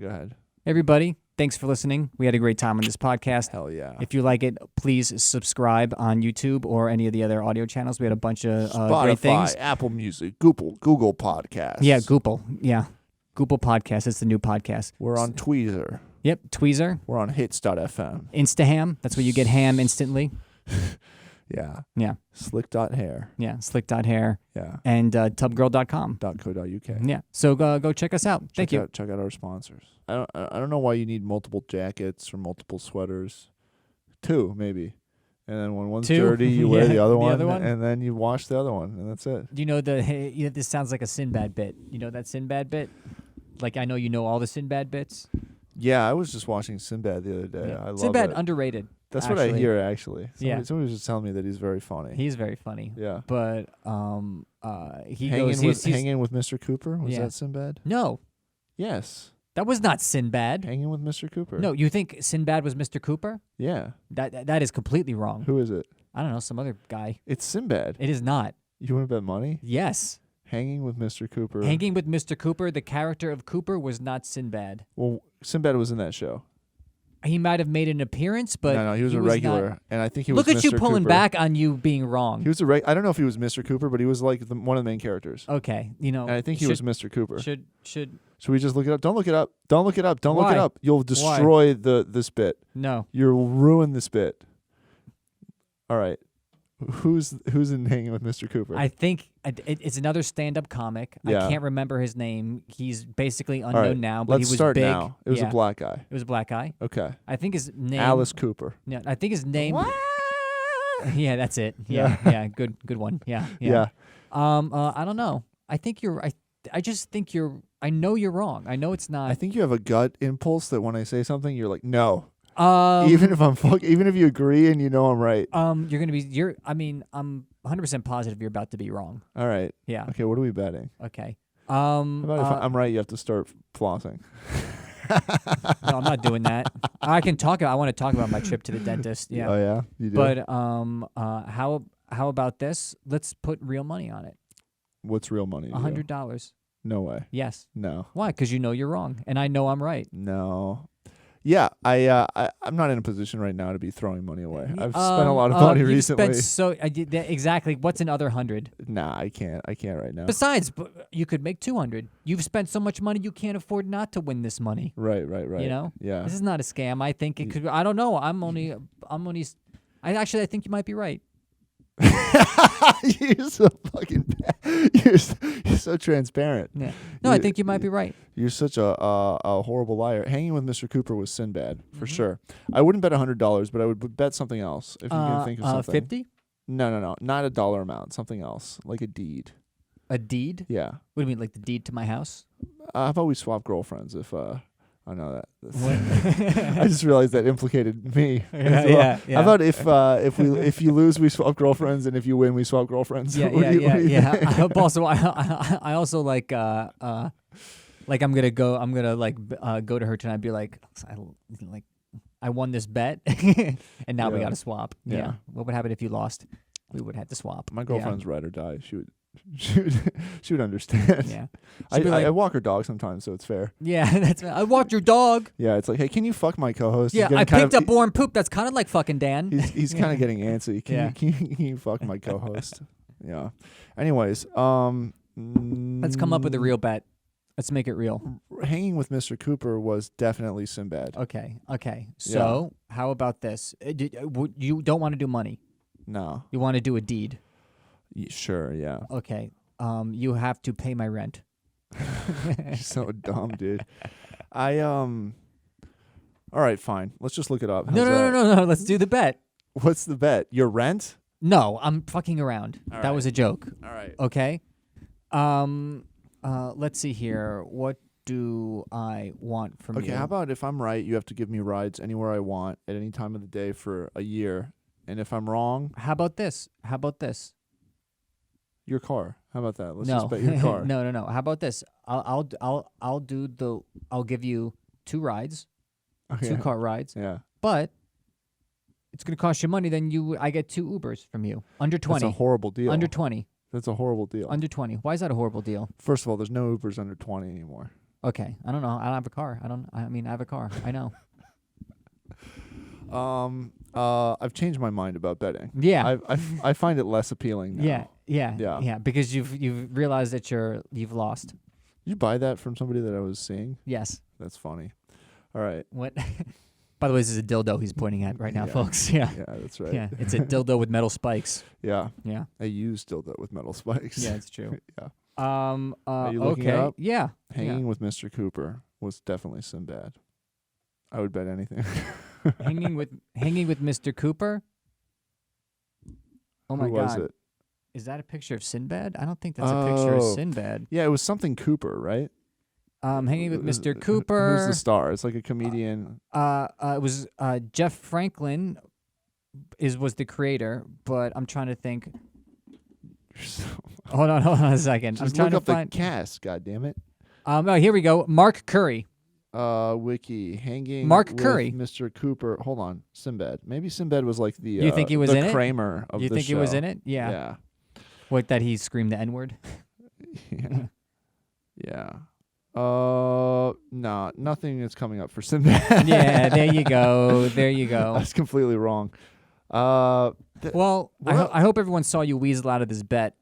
Go ahead. Everybody, thanks for listening. We had a great time on this podcast. Hell yeah. If you like it, please subscribe on YouTube or any of the other audio channels. We had a bunch of Spotify, great things. Apple Music, Google Podcasts. Yeah, Google. Yeah. Google Podcast. It's the new podcast. We're on Tweezer. Yep, Tweezer. We're on hits.fm. Instaham. That's where you get ham instantly. Yeah. Yeah. Slick.hair. Yeah, slick.hair. Yeah. And tubgirl.com. .co.uk. Yeah. So go check us out. Thank you. Check out our sponsors. I don't know why you need multiple jackets or multiple sweaters. 2, maybe. And then when one's 2? dirty, you wear the other one, one? and then you wash the other one, and that's it. Do you know this sounds like a Sinbad bit. You know that Sinbad bit? Like, I know you know all the Sinbad bits. Yeah, I was just watching Sinbad the other day. Yeah. I love Sinbad it. That's That's what I hear, actually. Somebody was just telling me that he's very funny. He's very funny. Yeah. But he Hangin' goes... Hangin' with Mr. Cooper? Was Yeah. that Sinbad? No, Yes. that was not Sinbad. Hanging with Mr. Cooper. No, you think Sinbad was Mr. Cooper? Yeah. That is completely wrong. Who is it? I don't know, some other guy. It's Sinbad. It is not. You want to bet money? Yes. Hanging with Mr. Cooper. Hanging with Mr. Cooper, the character of Cooper was not Sinbad. Well, Sinbad was in that show. He might have made an appearance, but no, he was a regular, not. and I think he was. Look at you Mr. pulling Cooper. back on you being wrong. He was I don't know if he was Mr. Cooper, but he was like one of the main characters. Okay, you know. And I think he was Mr. Cooper. Should Should we just look it up? Don't look it up. Don't look it up. Don't look Why? it up. You'll destroy this bit. no. You'll ruin this bit. All right. Who's in Hanging with Mr. Cooper? I think it's another stand-up comic. Yeah. I can't remember his name. He's basically All unknown right. now, but Let's he was start big. now. It was Yeah. a black guy. It was a black guy. Okay. I think his name. Alice Cooper. Yeah, I think his name. What? Yeah, that's it. Yeah, yeah, good one. Yeah, yeah. I don't know. I think you're. I just think you're. I know you're wrong. I know it's not. I think you have a gut impulse that when I say something, you're like, no. Even Even if you agree and you know I'm right. you're gonna be. I'm 100% positive you're about to be wrong. All right. Yeah. Okay. What are we betting? Okay. How about if I'm right, you have to start flossing. No, I'm not doing that. I can talk. I want to talk about my trip to the dentist. Yeah. Oh yeah. You do. But how about this? Let's put real money on it. What's real money? to you? $100. No way. Yes. No. Why? Because you know you're wrong, and I know I'm right. No. Yeah, I'm not in a position right now to be throwing money away. I've spent a lot of money recently. I did that, exactly. What's another 100? Nah, I can't right now. Besides, you could make 200. You've spent so much money, you can't afford not to win this money. Right. You know? Yeah. This is not a scam. I think it could. I don't know. I think you might be right. You're so fucking bad. You're so transparent. Yeah. No, I think you might be right. You're such a horrible liar. Hanging with Mr. Cooper was Sinbad for sure. I wouldn't bet $100, but I would bet something else if you can think of something. 50? No, not a dollar amount. Something else, like a deed. A deed? Yeah. What do you mean, like the deed to my house? How about we swap girlfriends? If I know that. I just realized that implicated me. as well. Yeah. How about if you lose, we swap girlfriends, and if you win, we swap girlfriends? Yeah. What do you think? I hope also. I also like I'm gonna go. I'm gonna go to her tonight and be like I won this bet, and now we Yeah. got to swap. Yeah. What would happen if you lost? We would have to swap. My girlfriend's ride or die. She would understand. Yeah. I walk her dog sometimes, so it's fair. Yeah, that's. I walked your dog. Yeah, it's like, hey, can you fuck my co-host? Yeah, I picked up born poop. That's kind of like fucking Dan. He's kind of getting antsy. Can you fuck my co-host? Yeah. Anyways, Let's come up with a real bet. Let's make it real. Hanging with Mr. Cooper was definitely Sinbad. Okay. So how about this? You don't want to do money. No. You want to do a deed. Sure. Yeah. Okay. You have to pay my rent. You're so dumb, dude. All right, fine. Let's just look it up. No. Let's do the bet. What's the bet? Your rent? No, I'm fucking around. All that right. was a joke. All right. Okay. Let's see here. What do I want from you? Okay, how about if I'm right, you have to give me rides anywhere I want at any time of the day for a year, and if I'm wrong, How about this? your car. How about that? Let's No. just bet your car. No. How about this? I'll give you 2 rides, Okay. 2 car rides, Yeah. but it's gonna cost you money. Then I get 2 Ubers from you under 20. That's a horrible deal. Under 20. That's a horrible deal. Under 20. Why is that a horrible deal? First of all, there's no Ubers under 20 anymore. Okay, I don't know. I don't have a car. I mean, I have a car. I know. I've changed my mind about betting. Yeah. I find it less appealing now. Yeah. Because you've realized that you've lost. Did you buy that from somebody that I was seeing? Yes. That's funny. All right. What? By the way, this is a dildo he's pointing at right now, folks. Yeah. Yeah, that's right. Yeah, it's a dildo with metal spikes. Yeah. Yeah. I used dildo with metal spikes. Yeah, it's true. Yeah. Are you looking it okay. up? Yeah. Hanging with Mr. Cooper was definitely Sinbad. I would bet anything. hanging with Mr. Cooper. Oh my Who God. was it? Is that a picture of Sinbad? I don't think that's a picture of Oh. Sinbad. Yeah, it was something Cooper, right? Hanging with Mr. Cooper. Who's the star? It's like a comedian. It was Jeff Franklin was the creator, but I'm trying to think. Hold on a second. Just I'm trying look to up find. the cast. God damn it. Oh, here we go. Mark Curry. Wiki hanging. Mark with Curry. Mr. Cooper. Hold on. Sinbad. Maybe Sinbad was like the. You think he was the in it? Kramer of You the think show. he was in it? Yeah. Yeah. What, that he screamed the N-word? Yeah. Yeah. No, nothing is coming up for Sinbad. Yeah, there you go. There you I go. was completely wrong. Well, I hope everyone saw you weasel out of this bet.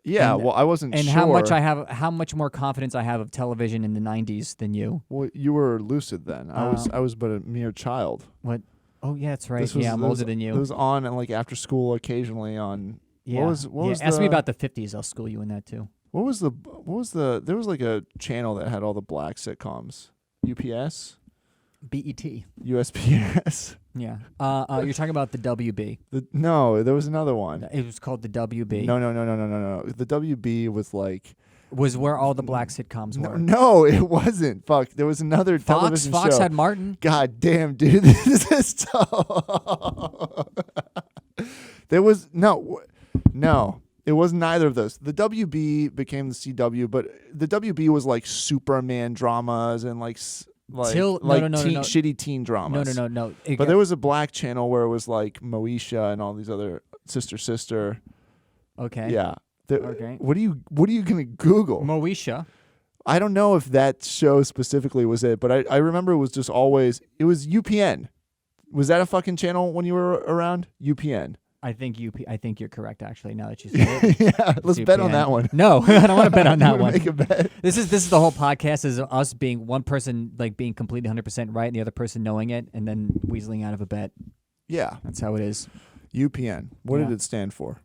Yeah, and- well, I wasn't And sure. how much more confidence I have of television in the 90s than you. Well, you were lucid then. I was but a mere child. What? Oh, yeah, that's right. This was- I'm this was- older than you. It was on and like after school occasionally on. Yeah. What was Ask me the- about the 50s. I'll school you in that too. What was the there was like a channel that had all the black sitcoms. UPS, BET. USPS. Yeah. You're talking about the WB. No, there was another one. It was called the WB. No. The WB was like Was where all the black sitcoms were. no, it wasn't. Fuck, there was another Fox. television Fox show. had Martin. God damn, dude, this is tough. There was no. It was neither of those. The WB became the CW, but the WB was like Superman dramas and like shitty teen dramas. No. But there was a black channel where it was like Moesha and all these other sister. Okay. Yeah. Okay. What are you gonna Google? Moesha. I don't know if that show specifically was it, but I remember it was just always it was UPN. Was that a fucking channel when you were around? UPN. I think you're correct, actually. Now that you say it. Yeah, let's bet on that one. No, I don't want to bet on that You wanna one. Make a bet. This is the whole podcast is us being one person like being completely 100% right and the other person knowing it and then weaseling out of a bet. Yeah, That's how it is. UPN. What Yeah. did it stand for?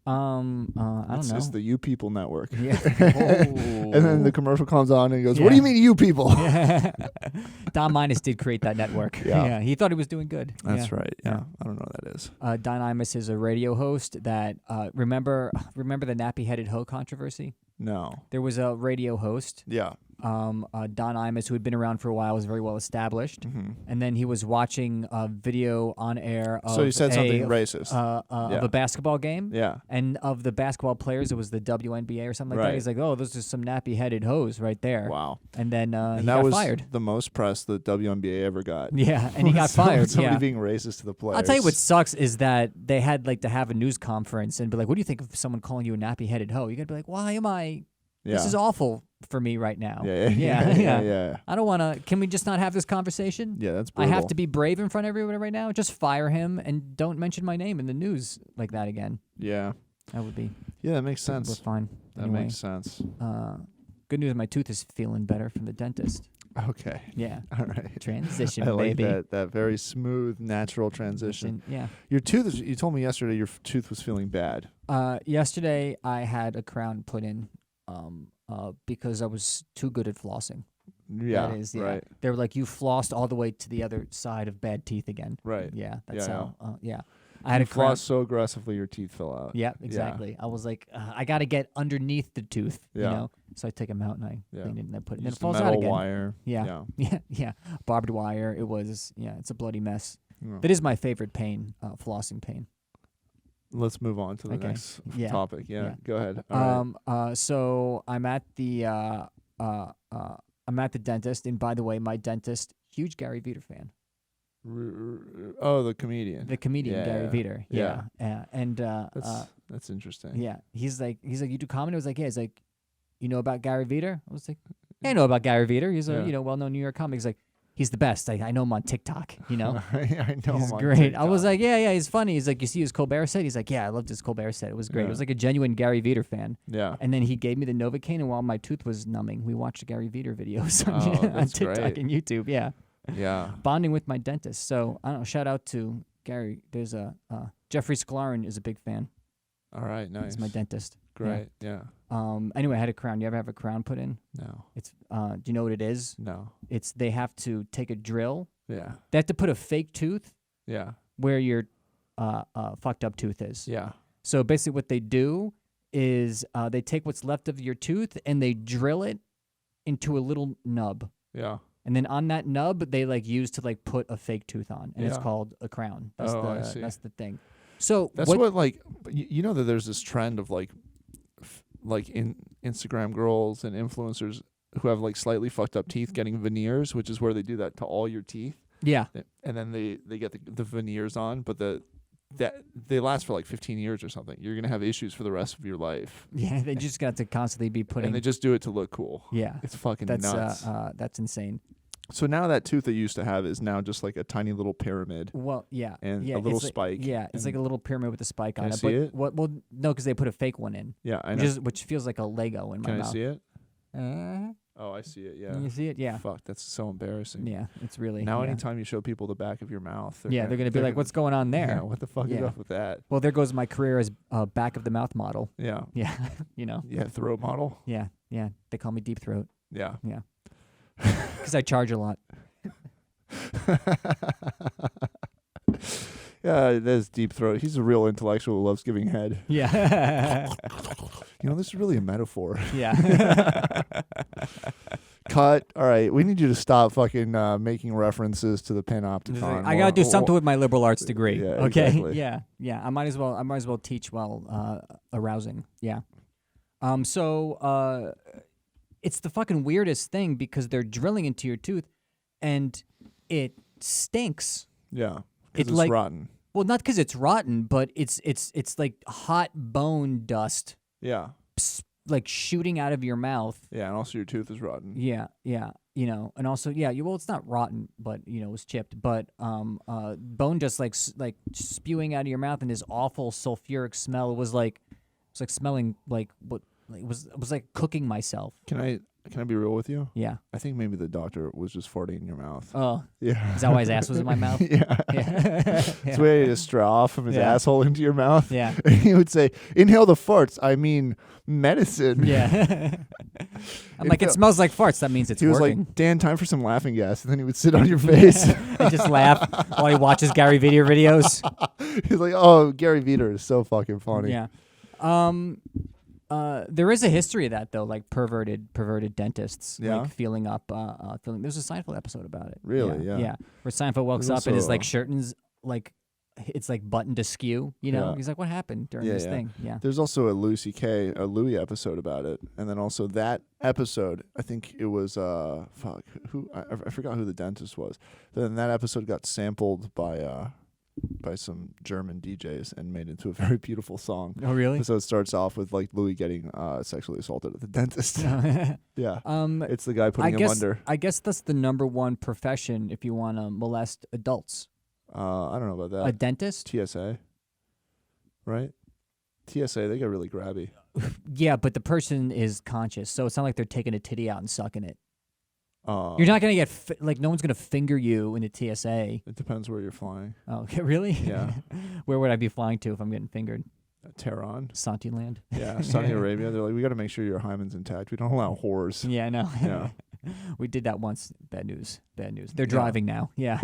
I don't know. It's the You People Network. Yeah. And then the commercial comes on and he goes, Yeah. "What do you mean, you people?" Don Minus did create that network. Yeah. He thought he was doing good. That's Yeah. right. Yeah. I don't know what that is. Don Imus is a radio host that remember the nappy-headed hoe controversy? No. There was a radio host, Yeah. Don Imus, who had been around for a while, was very well established, and then he was watching a video on air. Of So you said something racist. of a basketball game. Yeah. And of the basketball players, it was the WNBA or something like that. Right. He's like, "Oh, those are some nappy-headed hoes right there." Wow. And then And he that got was fired. the most press the WNBA ever got. Yeah, and he got fired. Somebody Yeah. being racist to the players. I'll tell you what sucks is that they had like to have a news conference and be like, "What do you think of someone calling you a nappy-headed hoe?" You gotta be like, "Why am I? Yeah. This is awful for me right now." Yeah. I don't want to. Can we just not have this conversation? Yeah, that's I brutal. have to be brave in front of everyone right now. Just fire him and don't mention my name in the news like that again. Yeah. That would be. Yeah, that makes We're sense. fine. That Anyway, makes sense. good news. My tooth is feeling better from the dentist. Okay. Yeah. All right. Transition, I like baby. that very smooth, natural transition. Yeah. Your tooth is, you told me yesterday your tooth was feeling bad. Yesterday I had a crown put in because I was too good at flossing. Yeah. That is, yeah. Right. They were like, you flossed all the way to the other side of bad teeth again. Right. Yeah, that's Yeah, how. Yeah. I had You a crown. flossed so aggressively your teeth fell out. Yeah, exactly. I was like, I got to get underneath the tooth, you Yeah. know? So I take them out and I Yeah. clean it and I put it, and then it Used falls a out metal again. wire. Yeah. Yeah. Barbed wire. It was, it's a bloody mess. Yeah. That is my favorite pain, flossing pain. Let's move on to the Okay. next Yeah. topic. Yeah. Yeah. Go ahead. All right. So I'm at the dentist, and by the way, my dentist, huge Gary Veter fan. Oh, the comedian. The comedian Yeah, Gary yeah. Veter. Yeah. And That's interesting. yeah, he's like, you do comedy? I was like, yeah. He's like, you know about Gary Veter? I was like, Hey, I know about Gary Veter. He's a Yeah. well-known New York comic. He's like, he's the best. I know him on TikTok. I know He's him on great. I was TikTok. like, yeah, he's funny. He's like, you see his Colbert set? He's like, yeah, I loved his Colbert set. It was great. Yeah. It was like a genuine Gary Veter fan. Yeah. And then he gave me the Novocaine, and while my tooth was numbing, we watched Gary Veter videos on, Oh, on that's TikTok great. and YouTube. Yeah, Yeah. bonding with my dentist. So I don't know. Shout out to Gary. There's a Jeffrey Sklaryn is a big fan. All right. Nice. He's my dentist. Great. Yeah. Anyway, I had a crown. You ever have a crown put in? No. It's do you know what it is? No. It's they have to take a drill. Yeah. They have to put a fake tooth Yeah. where your fucked up tooth is. Yeah. So basically, what they do is they take what's left of your tooth and they drill it into a little nub, Yeah. and then on that nub they like use to like put a fake tooth on, and it's Yeah. called a crown. That's Oh, I see. that's the thing. So That's what like you know that there's this trend of like in Instagram girls and influencers who have like slightly fucked up teeth getting veneers, which is where they do that to all your teeth. Yeah. And then they get the veneers on, but that they last for like 15 years or something. You're going to have issues for the rest of your life. Yeah, they just got to constantly be putting. And they just do it to look cool. Yeah. It's fucking That's nuts. that's insane. So now that tooth they used to have is now just like a tiny little pyramid. Well, yeah, And yeah, a little it's like- spike, Yeah, it's like and- a little pyramid with a spike Can on I it. see But it? what? Well, no, because they put a fake one in, Yeah, I know. which feels like a Lego in my Can I mouth. see it? Uh, Oh, I see it. Yeah. Can you see it? Yeah. Fuck, that's so embarrassing. Yeah, it's really. Now yeah. anytime you show people the back of your mouth, Yeah, they're gonna be like, "What's going on there?" Yeah, what the fuck is Yeah. up with that? Well, there goes my career as back of the mouth model. Yeah. Yeah, you know. Yeah, throat model. Yeah, yeah. They call me Deep Throat Yeah. because I charge a lot. Yeah, that's deep throat. He's a real intellectual who loves giving head. Yeah. You know, this is really a metaphor. Yeah. Cut. All right, we need you to stop fucking making references to the Panopticon. I gotta do something with my liberal arts degree. Yeah, okay. exactly. Yeah. Yeah. I might as well teach while arousing. Yeah. So it's the fucking weirdest thing because they're drilling into your tooth, and it stinks. Yeah, It because it's like- rotten. Well, not because it's rotten, but it's like hot bone dust, Yeah, like shooting out of your mouth. yeah, and also your tooth is rotten. Yeah, yeah, and also well, it's not rotten, but it was chipped. But bone dust like spewing out of your mouth, and this awful sulfuric smell. It was like smelling like what it was like cooking myself. Can I be real with you? Yeah. I think maybe the doctor was just farting in your mouth. Oh, Yeah. is that why his ass was in my mouth? Yeah. Yeah. It's where he just straw from his Yeah. asshole into your mouth. Yeah. And he would say, "Inhale the farts. I mean, medicine." Yeah. I'm It like, it felt- smells like farts. That means it's He was working. like, "Dan, time for some laughing gas," and then he would sit on your face. He just laugh while he watches Gary Veter videos. He's like, "Oh, Gary Veter is so fucking funny." Yeah. There is a history of that though, like perverted dentists, Yeah? like feeling up, feeling. There's a Seinfeld episode about it. Really? Yeah. Yeah. Where Seinfeld wakes There's up and his also, like shirt is like, it's like buttoned askew. You know, Yeah. he's like, "What happened during Yeah, this yeah. thing?" Yeah. There's also a Louis episode about it, and then also that episode. I think it was who I forgot who the dentist was. Then that episode got sampled by some German DJs and made into a very beautiful song. Oh really? So it starts off with like Louis getting sexually assaulted at the dentist. Yeah, it's the guy putting him under. I guess that's the number one profession if you want to molest adults. I don't know about A that. dentist? TSA, right? TSA, they get really grabby. Yeah, but the person is conscious, so it's not like they're taking a titty out and sucking it. You're You're not gonna get like no one's gonna finger you in a TSA. It depends where you're flying. Oh, okay, really? Yeah. Where would I be flying to if I'm getting fingered? Tehran. Santiland. Yeah, Saudi Arabia. They're like, we got to make sure your hymen's intact. We don't allow whores. Yeah, I know. Yeah. We did that once. Bad news. Bad news. They're Yeah. driving now. Yeah.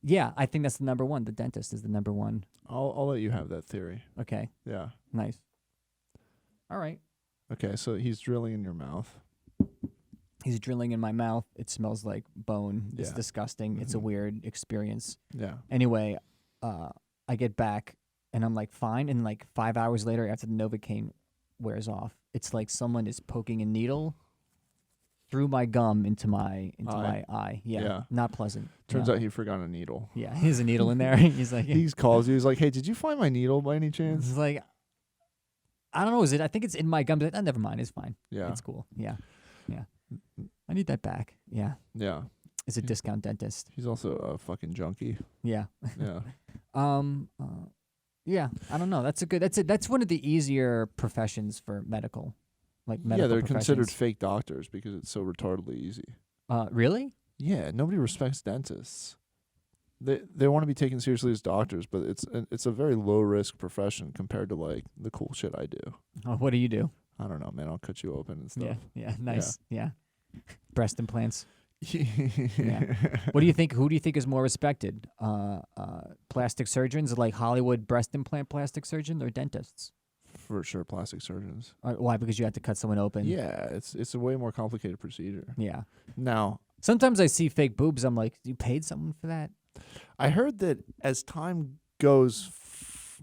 Yeah, I think that's the number one. The dentist is the number one. I'll let you have that theory. Okay. Yeah. Nice. All right. Okay, so he's drilling in your mouth. He's drilling in my mouth. It smells like bone. It's Yeah. disgusting. It's a Mhm. weird experience. Yeah. Anyway, I get back and I'm like fine. And like 5 hours later, after the Novocaine wears off, it's like someone is poking a needle through my gum into my eye. Yeah, Yeah. not pleasant. Turns No. out he forgot a needle. Yeah, there's a needle in there. He's like, He calls you. He's like, "Hey, did you find my needle by any chance?" he's like, I don't know. Is it? I think it's in my gum. But, never mind. It's fine. Yeah. It's cool. Yeah. Yeah. I need that back. Yeah. Yeah. It's a discount dentist. He's also a fucking junkie. Yeah. Yeah. Yeah. I don't know. That's one of the easier professions for medical. Like medical they're considered professions. fake doctors because it's so retardedly easy. Really? Yeah, nobody respects dentists. They want to be taken seriously as doctors, but it's a very low risk profession compared to like the cool shit I do. Oh, what do you do? I don't know, man. I'll cut you open and stuff. Yeah. Yeah. Nice. Yeah. Breast implants. Yeah. What do you think? Who do you think is more respected? Plastic surgeons, like Hollywood breast implant plastic surgeons, or dentists? For sure, plastic surgeons. Why? Because you have to cut someone open. Yeah, it's a way more complicated procedure. Yeah. Now, Sometimes I see fake boobs. I'm like, you paid someone for that? I heard that as time goes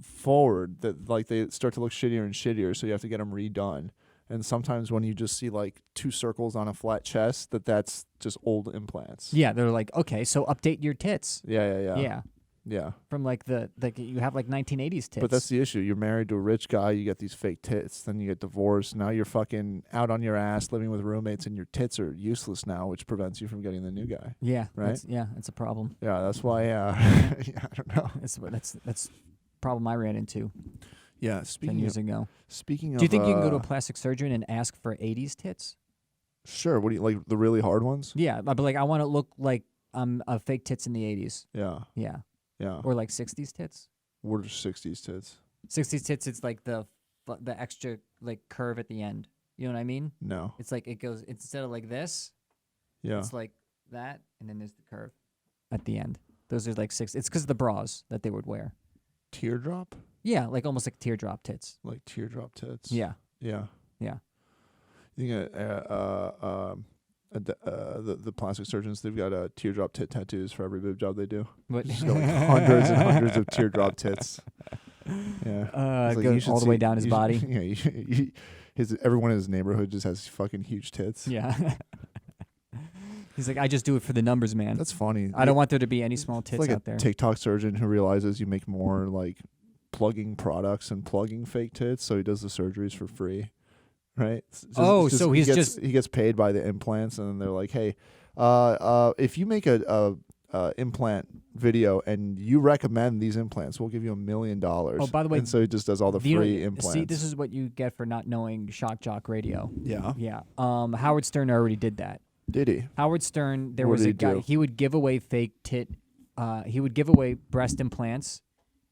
forward, that like they start to look shittier and shittier, so you have to get them redone. And sometimes when you just see like 2 circles on a flat chest, that's just old implants. Yeah, they're like, okay, so update your tits. Yeah. From like you have like 1980s tits. But that's the issue. You're married to a rich guy, you get these fake tits, then you get divorced. Now you're fucking out on your ass living with roommates, and your tits are useless now, which prevents you from getting the new guy. Yeah, right. It's a problem. Yeah, that's why. I don't know. That's a problem I ran into. Yeah, 10 years ago. Speaking of, do you think you can go to a plastic surgeon and ask for 80s tits? Sure. What do you like? The really hard ones? Yeah, I'd be like, I want to look like I'm a fake tits in the 80s. Yeah. Yeah. Yeah. Or like 60s tits. What are 60s tits? 60s tits, it's like the extra like curve at the end. You know what I mean? No. It's like it goes instead of like this. Yeah. It's like that, and then there's the curve at the end. Those are like 6. It's because of the bras that they would wear. Teardrop? Yeah, like almost like teardrop tits. Like teardrop tits? Yeah. Yeah. Yeah. You think the plastic surgeons, they've got teardrop tit tattoos for every boob job they do. But Just got like hundreds and hundreds of teardrop tits. Yeah. It goes all the way down his body. Yeah. Everyone in his neighborhood just has fucking huge tits. Yeah. He's like, I just do it for the numbers, man. That's funny. I don't want there to be any small It's tits like out a there. TikTok surgeon who realizes you make more like plugging products and plugging fake tits, so he does the surgeries for free. Right? So he gets paid by the implants, and then they're like, "Hey, if you make a implant video and you recommend these implants, we'll give you $1 million." Oh, by the way, and so he just does all the free implants. See, this is what you get for not knowing Shock Jock Radio. Yeah. Yeah. Howard Stern already did that. Did he? Howard Stern, there What was did a he guy. do? He would give away fake tit. He would give away breast implants,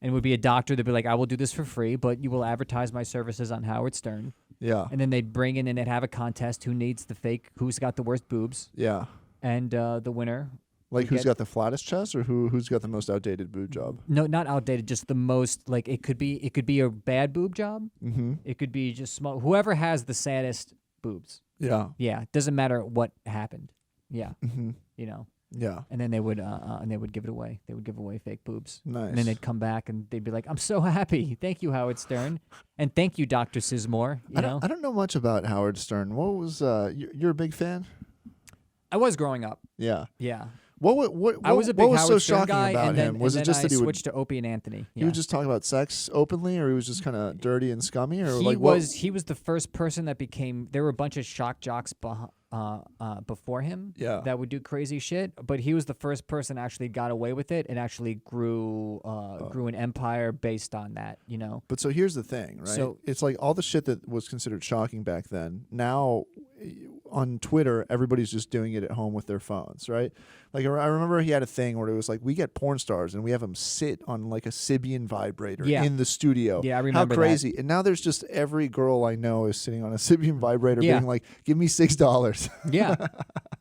and it would be a doctor that'd be like, "I will do this for free, but you will advertise my services on Howard Stern." Yeah. And then they'd bring in and they'd have a contest: who needs the fake, who's got the worst boobs, Yeah. and the winner. Like would who's get- got the flattest chest, or who's got the most outdated boob job? No, not outdated. Just the most. Like it could be a bad boob job. Mm-hmm. It could be just small. Whoever has the saddest boobs. Yeah. Yeah, it doesn't matter what happened. Yeah, Mm-hmm. you know. Yeah. And then they would give it away. They would give away fake boobs. Nice. And then they'd come back and they'd be like, "I'm so happy. Thank you, Howard Stern, and thank you, Dr. Sizemore." You know, I don't know much about Howard Stern. What was you're a big fan? I was growing up. Yeah. Yeah, What I was a big what was Howard so Stern shocking guy, about and then, him? Was and it then just I that he would switched to Opie and Anthony? he Yeah. would just talk about sex openly, or he was just kind of dirty and scummy, or He like was the first person that became. There were a bunch of shock jocks before him. Yeah. That would do crazy shit, but he was the first person that actually got away with it and actually grew an empire based on that. You know. But so here's the thing, right? So- it's like all the shit that was considered shocking back then. Now on Twitter, everybody's just doing it at home with their phones, right? Like I remember he had a thing where it was like, we get porn stars and we have them sit on like a Sybian vibrator Yeah. in the studio. Yeah, I remember How crazy. And now there's just every girl I know is sitting on a Sybian vibrator Yeah. being like, give me $6. Yeah,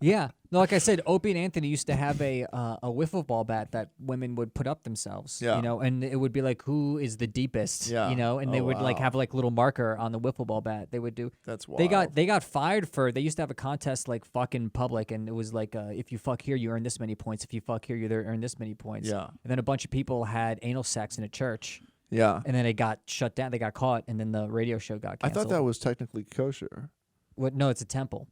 yeah. No, like I said, Opie and Anthony used to have a wiffle ball bat that women would put up themselves. Yeah. You know, and it would be like, who is the deepest? Yeah. You know, and they Oh, would like wow. have like little marker on the wiffle ball bat. They would do. That's wild. They got fired for. They used to have a contest like fucking public, and it was like, if you fuck here, you earn this many points. If you fuck here, you earn this many points. Yeah. And then a bunch of people had anal sex in a church, Yeah. and then they got shut down. They got caught, and then the radio show got I canceled. thought that was technically kosher. What? No, it's a temple.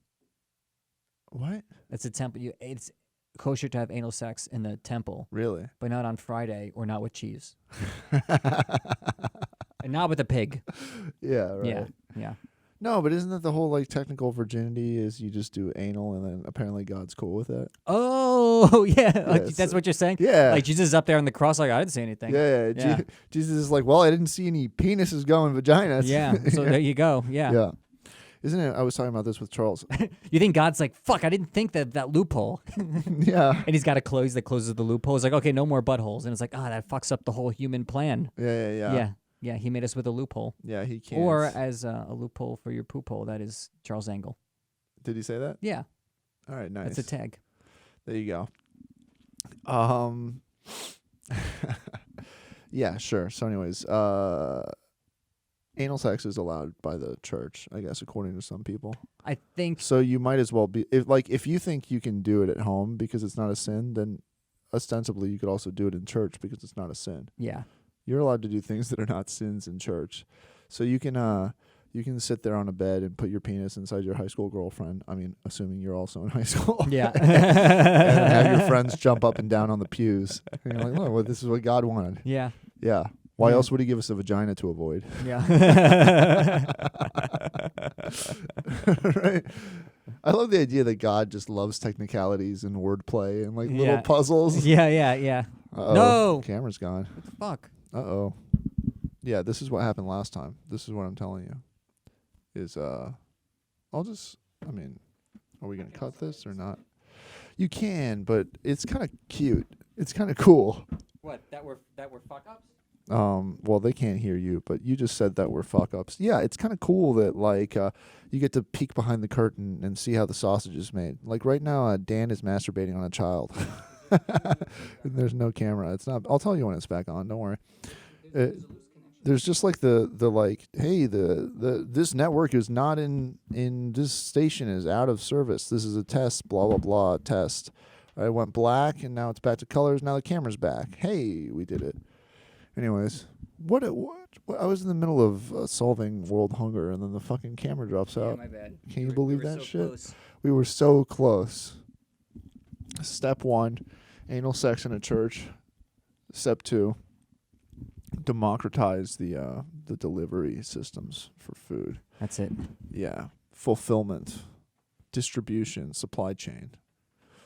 What? It's a temple. It's kosher to have anal sex in the temple, Really? but not on Friday or not with cheese. And not with a pig. Yeah, right. Yeah, yeah. No, but isn't that the whole like technical virginity is you just do anal and then apparently God's cool with it? Oh, yeah. Like, Yes. that's what you're saying? Yeah. Like Jesus is up there on the cross like, I didn't say anything. Yeah. Yeah. Jesus is like, well, I didn't see any penises going vaginas. Yeah, so there you go. Yeah. Yeah. Isn't it? I was talking about this with Charles. You think God's like, fuck, I didn't think that loophole. Yeah. And he's got a close that closes the loophole. It's like, okay, no more buttholes. And it's like, that fucks up the whole human plan. Yeah. Yeah, he made us with a loophole. Yeah, he can't. Or as a loophole for your poop hole, that is Charles Angle. Did he say that? Yeah. All right, nice. That's a tag. There you go. Yeah, sure. So anyways, anal sex is allowed by the church, I guess, according to some people. I think So you might as well be if you think you can do it at home because it's not a sin, then ostensibly you could also do it in church because it's not a sin. yeah. You're allowed to do things that are not sins in church. So you can sit there on a bed and put your penis inside your high school girlfriend. I mean, assuming you're also in high school. Yeah. And have your friends jump up and down on the pews. And you're like, look, well, this is what God wanted. Yeah. Yeah. Why Yeah. else would he give us a vagina to avoid? Yeah. Right? I love the idea that God just loves technicalities and wordplay and like little Yeah. puzzles. Yeah. Uh-oh. No. Camera's gone. What the fuck? Uh-oh. Yeah, this is what happened last time. This is what I'm telling you. Is are we going to cut this or not? You can, but it's kind of cute. It's kind of cool. What? That were fuck ups? Well, they can't hear you, but you just said that we're fuck ups. Yeah, it's kind of cool that like you get to peek behind the curtain and see how the sausage is made. Like right now, Dan is masturbating on a child. There's no camera. It's not. I'll tell you when it's back on. Don't worry. There's just like the like, hey, the this network is not in this station is out of service. This is a test. Blah blah blah test. I went black and now it's back to colors. Now the camera's back. Hey, we did it. Anyways, what I was in the middle of solving world hunger and then the fucking camera drops out. My bad. Can you believe that so shit? Close. We were so close. Step 1, anal sex in a church. Step 2, democratize the delivery systems for food. That's it. Yeah. Fulfillment, distribution, supply chain.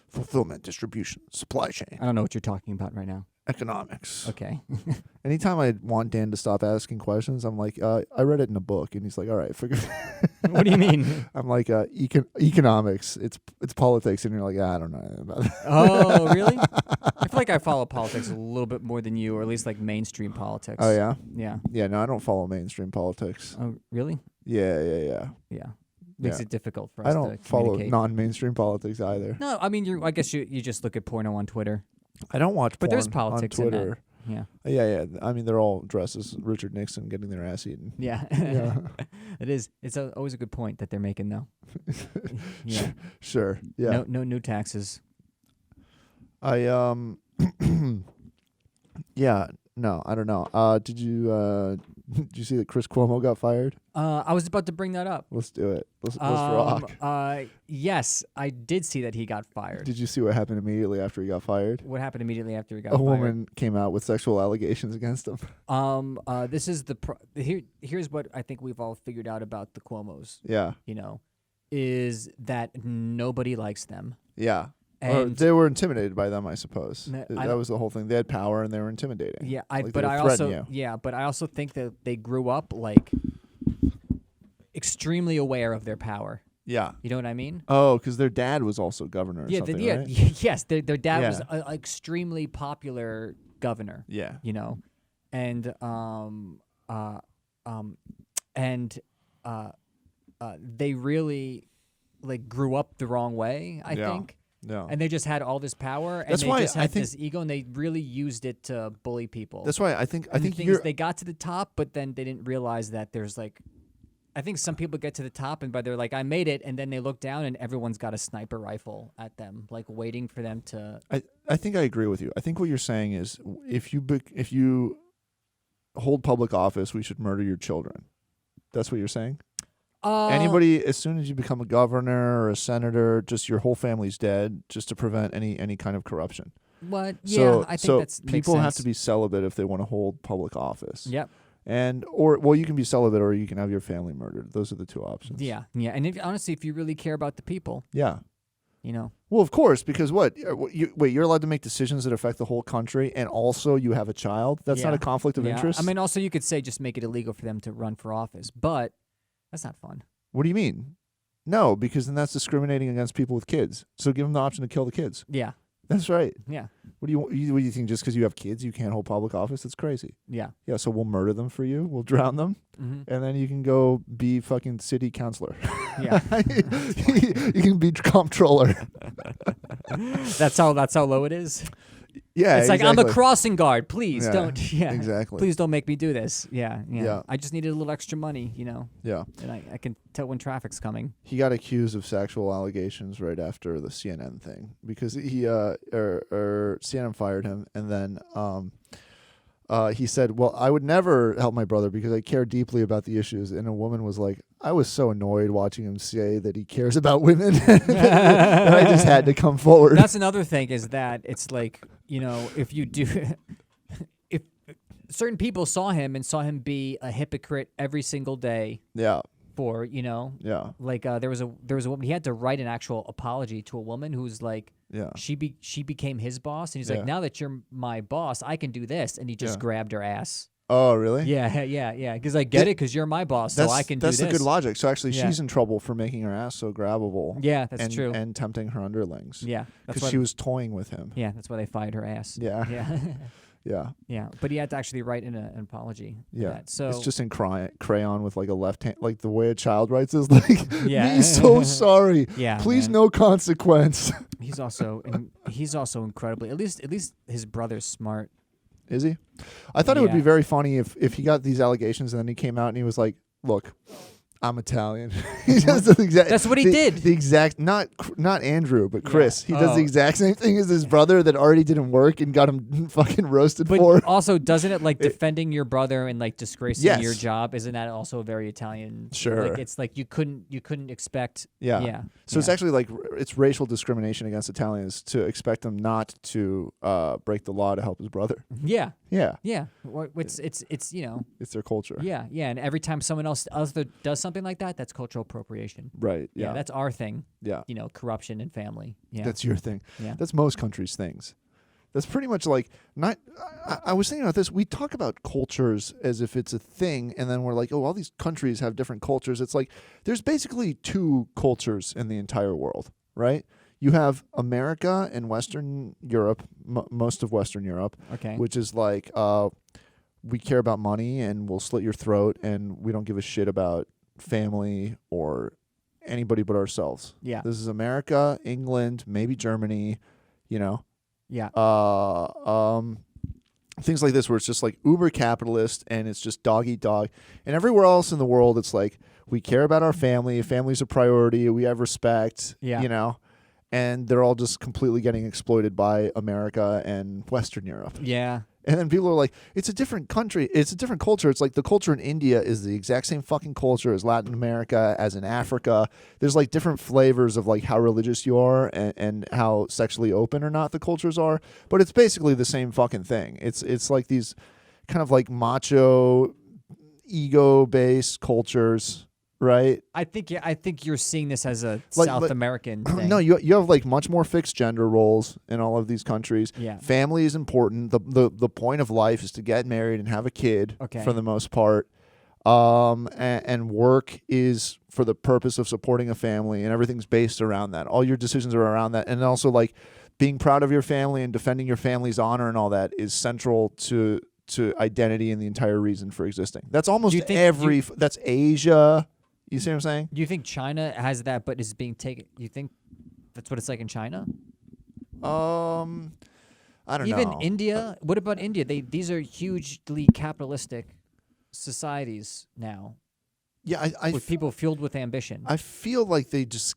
Fulfillment, distribution, supply chain. I don't know what you're talking about right now. Economics. Okay. Anytime I want Dan to stop asking questions, I'm like, I read it in a book, and he's like, all right, forget. What do you mean? I'm like, economics. It's politics, and you're like, I don't know anything about that. Oh, really? I feel like I follow politics a little bit more than you, or at least like mainstream politics. Oh yeah, Yeah. yeah. No, I don't follow mainstream politics. Oh, really? Yeah. Yeah. Makes Yeah. it difficult for us I to don't follow communicate. non-mainstream politics either. No, I mean, I guess you just look at porno on Twitter. I don't watch But porn there's politics on in that. Twitter. Yeah. Yeah. I mean, they're all dressed as Richard Nixon getting their ass eaten. Yeah. Yeah. It is. It's always a good point that they're making, though. Yeah. Sure. Yeah. No new taxes. I yeah. No, I don't know. Did you see that Chris Cuomo got fired? I was about to bring that up. Let's do it. Let's rock. Yes, I did see that he got fired. Did you see what happened immediately after he got fired? What happened immediately after he got A fired? woman came out with sexual allegations against him. This is here's what I think we've all figured out about the Cuomos, Yeah. is that nobody likes them. Yeah. Or And they were intimidated by them, I suppose. No, That was the whole thing. They had power and they were intimidating. yeah, Like, but they would I threaten also you. but I also think that they grew up like extremely aware of their power. Yeah. You know what I mean? Oh, because their dad was also governor or Yeah, something, yeah, right? yes. Their dad was Yeah. an extremely popular governor. Yeah. And they really like grew up the wrong way, I Yeah. think. No. And they just had all this power, and That's they why just I had think- this ego, and they really used it to bully people. That's why I think And the thing you're is, they got to the top, but then they didn't realize that there's like, I think some people get to the top, and they're like, I made it, and then they look down, and everyone's got a sniper rifle at them, like waiting for them to. I think I agree with you. I think what you're saying is if you hold public office, we should murder your children. That's what you're saying? Anybody, as soon as you become a governor or a senator, just your whole family's dead, just to prevent any kind of corruption. What? So, Yeah, I think so that's makes people have sense. to be celibate if they want to hold public office. Yep. Or you can be celibate or you can have your family murdered. Those are the two options. Yeah, yeah. And honestly, if you really care about the people, Yeah. you know. Well, of course, because what? You're allowed to make decisions that affect the whole country, and also you have a child. That's not Yeah. a conflict of Yeah. interest. I mean, also you could say just make it illegal for them to run for office, but that's not fun. What do you mean? No, because then that's discriminating against people with kids. So give them the option to kill the kids. Yeah, That's right. yeah, What do you think? Just because you have kids, you can't hold public office? That's crazy. yeah. Yeah. So we'll murder them for you. We'll drown them, and then you can go be fucking city councilor. Yeah. You can be comptroller. That's how low it is. Yeah. It's like, exactly. I'm a crossing guard. Please Yeah, don't. Yeah. exactly. Please don't make me do this. Yeah, yeah. Yeah. I just needed a little extra money, Yeah. and I can tell when traffic's coming. He got accused of sexual allegations right after the CNN thing because he CNN fired him, and then he said, "Well, I would never help my brother because I care deeply about the issues." And a woman was like, "I was so annoyed watching him say that he cares about women, that I just had to come forward." That's another thing is that it's like, if you do, if certain people saw him be a hypocrite every single day Yeah, for, yeah, like there was a woman, he had to write an actual apology to a woman who's like, yeah. she became his boss, and he's Yeah. like, now that you're my boss, I can do this, and he just Yeah. grabbed her ass. Oh, really? Yeah, yeah, because I get it, because you're my boss, so I can do this. That's the good logic. So actually, Yeah. she's in trouble for making her ass so grabbable. Yeah, that's and, true. And tempting her underlings. Yeah, that's Because why. she was toying with him. Yeah, that's why they fired her ass. Yeah. Yeah. Yeah. Yeah, but he had to actually write an apology. For Yeah. that. So it's just in crayon with like a left hand, like the way a child writes is like, Yeah. me so sorry. yeah, Please man. no consequence. He's also incredibly. At least his brother's smart. Is he? I thought it would be Yeah. very funny if he got these allegations and then he came out and he was like, look, I'm Italian. He does the exact. That's what he did. The exact, not Andrew, but Chris. Yeah. He does the Oh. exact same thing as his brother that already didn't work and got him fucking roasted But for. also, doesn't it like defending your brother and like disgracing Yes. your job? Isn't that also very Italian? Sure. Like it's like you couldn't expect. Yeah. Yeah. So it's yeah. actually like it's racial discrimination against Italians to expect them not to break the law to help his brother. Yeah. Yeah, Yeah. It's it's their culture. Yeah. Yeah. And every time someone else does something like that, that's cultural appropriation. Right. Yeah. That's our thing. Yeah. Corruption and family. Yeah. That's your thing. Yeah. That's most countries' things. That's pretty much like not. I was thinking about this. We talk about cultures as if it's a thing, and then we're like, oh, all these countries have different cultures. It's like there's basically two cultures in the entire world, right? You have America and Western Europe, most of Western Europe, Okay. which is like we care about money and we'll slit your throat, and we don't give a shit about family or anybody but ourselves. Yeah. This is America, England, maybe Germany, Yeah. things like this where it's just like uber capitalist and it's just dog eat dog. And everywhere else in the world, it's like we care about our family. Family's a priority. We have respect. Yeah. And they're all just completely getting exploited by America and Western Europe. Yeah. And then people are like, it's a different country. It's a different culture. It's like the culture in India is the exact same fucking culture as Latin America, as in Africa. There's like different flavors of like how religious you are and how sexually open or not the cultures are. But it's basically the same fucking thing. It's like these kind of like macho, ego-based cultures, right? I think you're seeing this as a Like- South like- American thing. No, you have like much more fixed gender roles in all of these countries. Yeah. Family is important. The point of life is to get married and have a kid Okay. for the most part. And work is for the purpose of supporting a family, and everything's based around that. All your decisions are around that. And also like being proud of your family and defending your family's honor and all that is central to identity and the entire reason for existing. That's almost Do you think- that's Asia. You see what I'm saying? Do you think China has that, but is being taken? You think that's what it's like in China? I don't know. Even India. What about India? These are hugely capitalistic societies now, Yeah, I with people fueled with ambition. I feel like they just.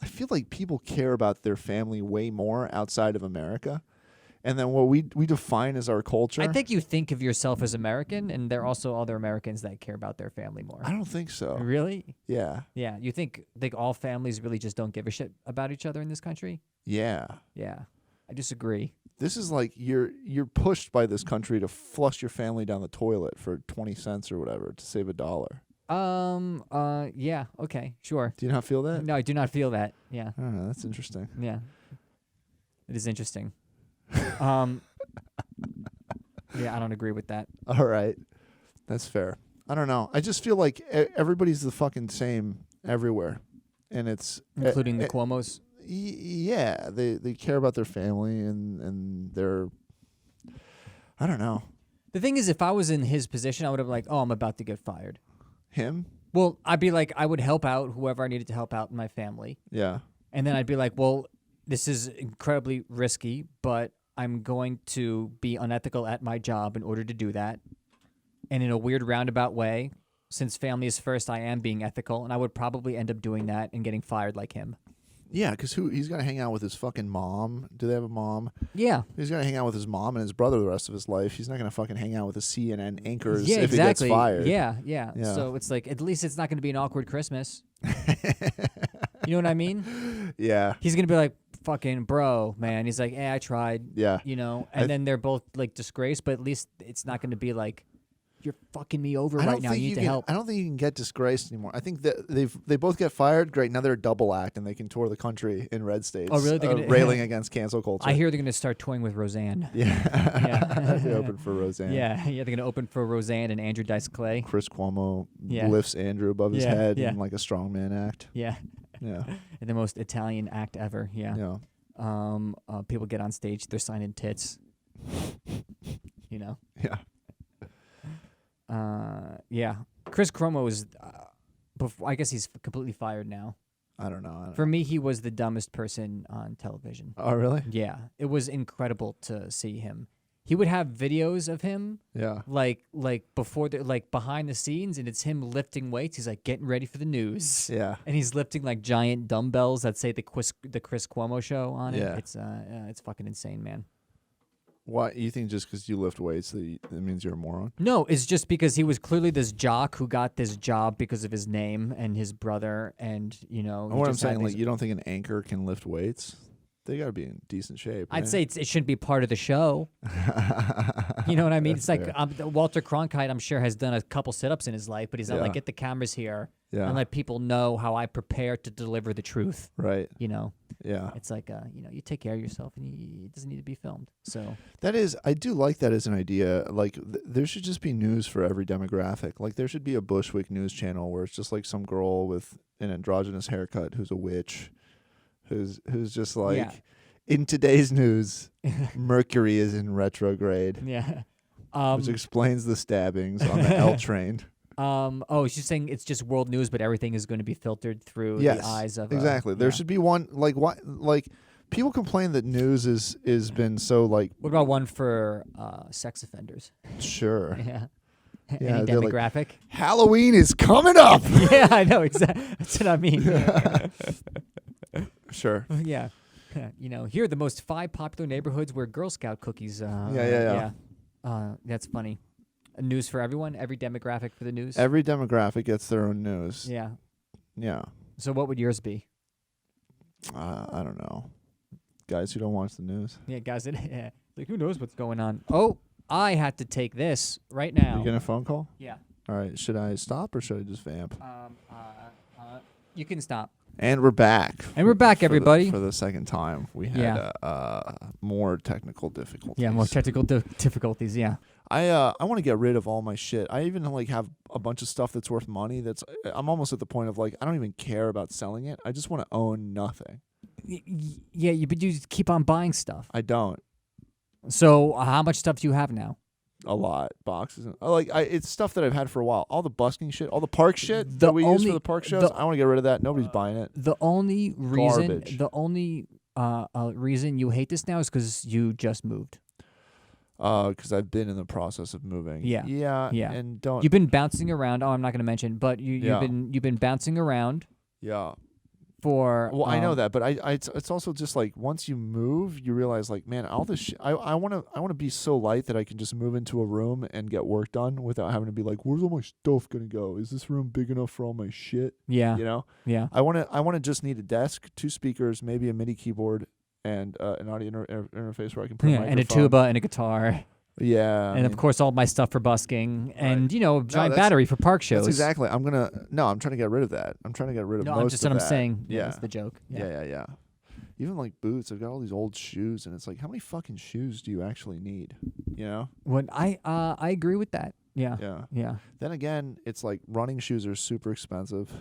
I feel like people care about their family way more outside of America, and then what we define as our culture. I think you think of yourself as American, and there are also other Americans that care about their family more. I don't think so. Really? Yeah, Yeah. You think all families really just don't give a shit about each other in this country? yeah. Yeah. I disagree. This is like you're pushed by this country to flush your family down the toilet for 20 cents or whatever to save $1. Yeah, okay, sure. Do you not feel that? No, I do not feel that. Yeah. I don't know. That's interesting. Yeah. It is interesting. Yeah, I don't agree with that. All right. That's fair. I don't know. I just feel like everybo's the fucking same everywhere. And it's Including the Cuomos. Yeah, they care about their family and their I don't know. The thing is, if I was in his position, I would have like, oh, I'm about to get fired. Him? Well, I'd be like, I would help out whoever I needed to help out in my family. Yeah. And then I'd be like, well, this is incredibly risky, but I'm going to be unethical at my job in order to do that. And in a weird roundabout way, since family is first, I am being ethical, and I would probably end up doing that and getting fired like him. Yeah, because he's going to hang out with his fucking mom. Do they have a mom? Yeah. He's going to hang out with his mom and his brother the rest of his life. He's not going to fucking hang out with the CNN anchors Yeah, if exactly. he gets fired. Yeah. So it's like, at least it's not going to be an awkward Christmas. You know what I mean? Yeah. He's going to be like, fucking bro, man. He's like, I tried. Yeah. You know, and then they're both like disgraced, but at least it's not going to be like, you're fucking me over right now. You need to help. I don't think you can get disgraced anymore. I think that they both get fired. Great. Now they're a double act and they can tour the country in red states. Oh, really? They're gonna, railing against cancel culture. I hear they're going to start toying with Roseanne. Yeah. They open for Roseanne. Yeah. They're going to open for Roseanne and Andrew Dice Clay. Chris Cuomo Yeah. lifts Andrew above his Yeah, head yeah. in like a strongman act. Yeah. Yeah. The most Italian act ever. Yeah. Yeah. People get on stage, they're signing tits. You know? Yeah. Yeah. Chris Cuomo is, I guess he's completely fired now. I don't know. For me, he was the dumbest person on television. Oh, really? Yeah. It was incredible to see him. He would have videos of him, Yeah. like before, like behind the scenes, and it's him lifting weights. He's like getting ready for the news. Yeah. And he's lifting like giant dumbbells that say the Chris Cuomo show on it. Yeah. It's fucking insane, man. Why you think just because you lift weights that means you're a moron? No, it's just because he was clearly this jock who got this job because of his name and his brother, and you know. What I'm saying, like, you don't think an anchor can lift weights? They got to be in decent shape. I'd right? say it shouldn't be part of the show. You know what I mean? It's like fair. Walter Cronkite, I'm sure, has done a couple sit-ups in his life, but he's not Yeah. like, get the cameras here Yeah. and let people know how I prepare to deliver the truth. Right. You know, Yeah. it's like, you take care of yourself, and it doesn't need to be filmed. So That is, I do like that as an idea. Like, there should just be news for every demographic. Like, there should be a Bushwick news channel where it's just like some girl with an androgynous haircut who's a witch, who's just like, Yeah. in today's news, Mercury is in retrograde, yeah. which explains the stabbings on the L train. She's saying it's just world news, but everything is going to be filtered through Yes, the eyes of exactly. There yeah. should be one like people complain that news is been so like What about one for sex offenders? sure. Yeah. Yeah, Any they're like, demographic? Halloween is coming up. Yeah, I know exactly. That's what I mean. Sure. Yeah. You know, here are the most 5 popular neighborhoods where Girl Scout cookies. Yeah. That's funny. News for everyone, every demographic for the news. Every demographic gets their own news. Yeah. Yeah. So what would yours be? I don't know. Guys who don't watch the news. Yeah, guys. Yeah. Like, who knows what's going on? Oh, I had to take this right now. You getting a phone call? Yeah. All right. Should I stop or should I just vamp? You can stop. And we're back. And we're back, everybody. For the second time, we had more technical difficulties. Yeah, more technical difficulties. Yeah. I want to get rid of all my shit. I even like have a bunch of stuff that's worth money. I'm almost at the point of like I don't even care about selling it. I just want to own nothing. Yeah, but you just keep on buying stuff. I don't. So how much stuff do you have now? A lot boxes. It's stuff that I've had for a while. All the busking shit, all the park shit The that we use only- for the park shows. I want to get rid of that. Nobody's buying it. The only reason, Garbage. reason you hate this now is because you just moved. Because I've been in the process of moving. Yeah. Yeah. And don't. You've been bouncing around. Oh, I'm not going to mention, but you've Yeah. been bouncing around Yeah. for. Well, I know that, but it's also just like once you move, you realize like, man, all this shit. I want to be so light that I can just move into a room and get work done without having to be like, where's all my stuff gonna go? Is this room big enough for all my shit? Yeah. You know. Yeah. I want to just need a desk, 2 speakers, maybe a MIDI keyboard, and an audio interface where I can put a Yeah, and a microphone. tuba and a guitar. Yeah, And of course all my stuff for busking and giant that's- battery for park shows. that's exactly. I'm trying to get rid of that. I'm trying to get rid of No, most I'm just of what I'm that. saying. Yeah, That's the joke. yeah. Even like boots, I've got all these old shoes, and it's like, how many fucking shoes do you actually need? You know? When I agree with that. Yeah. Yeah. Yeah. Then again, it's like running shoes are super expensive.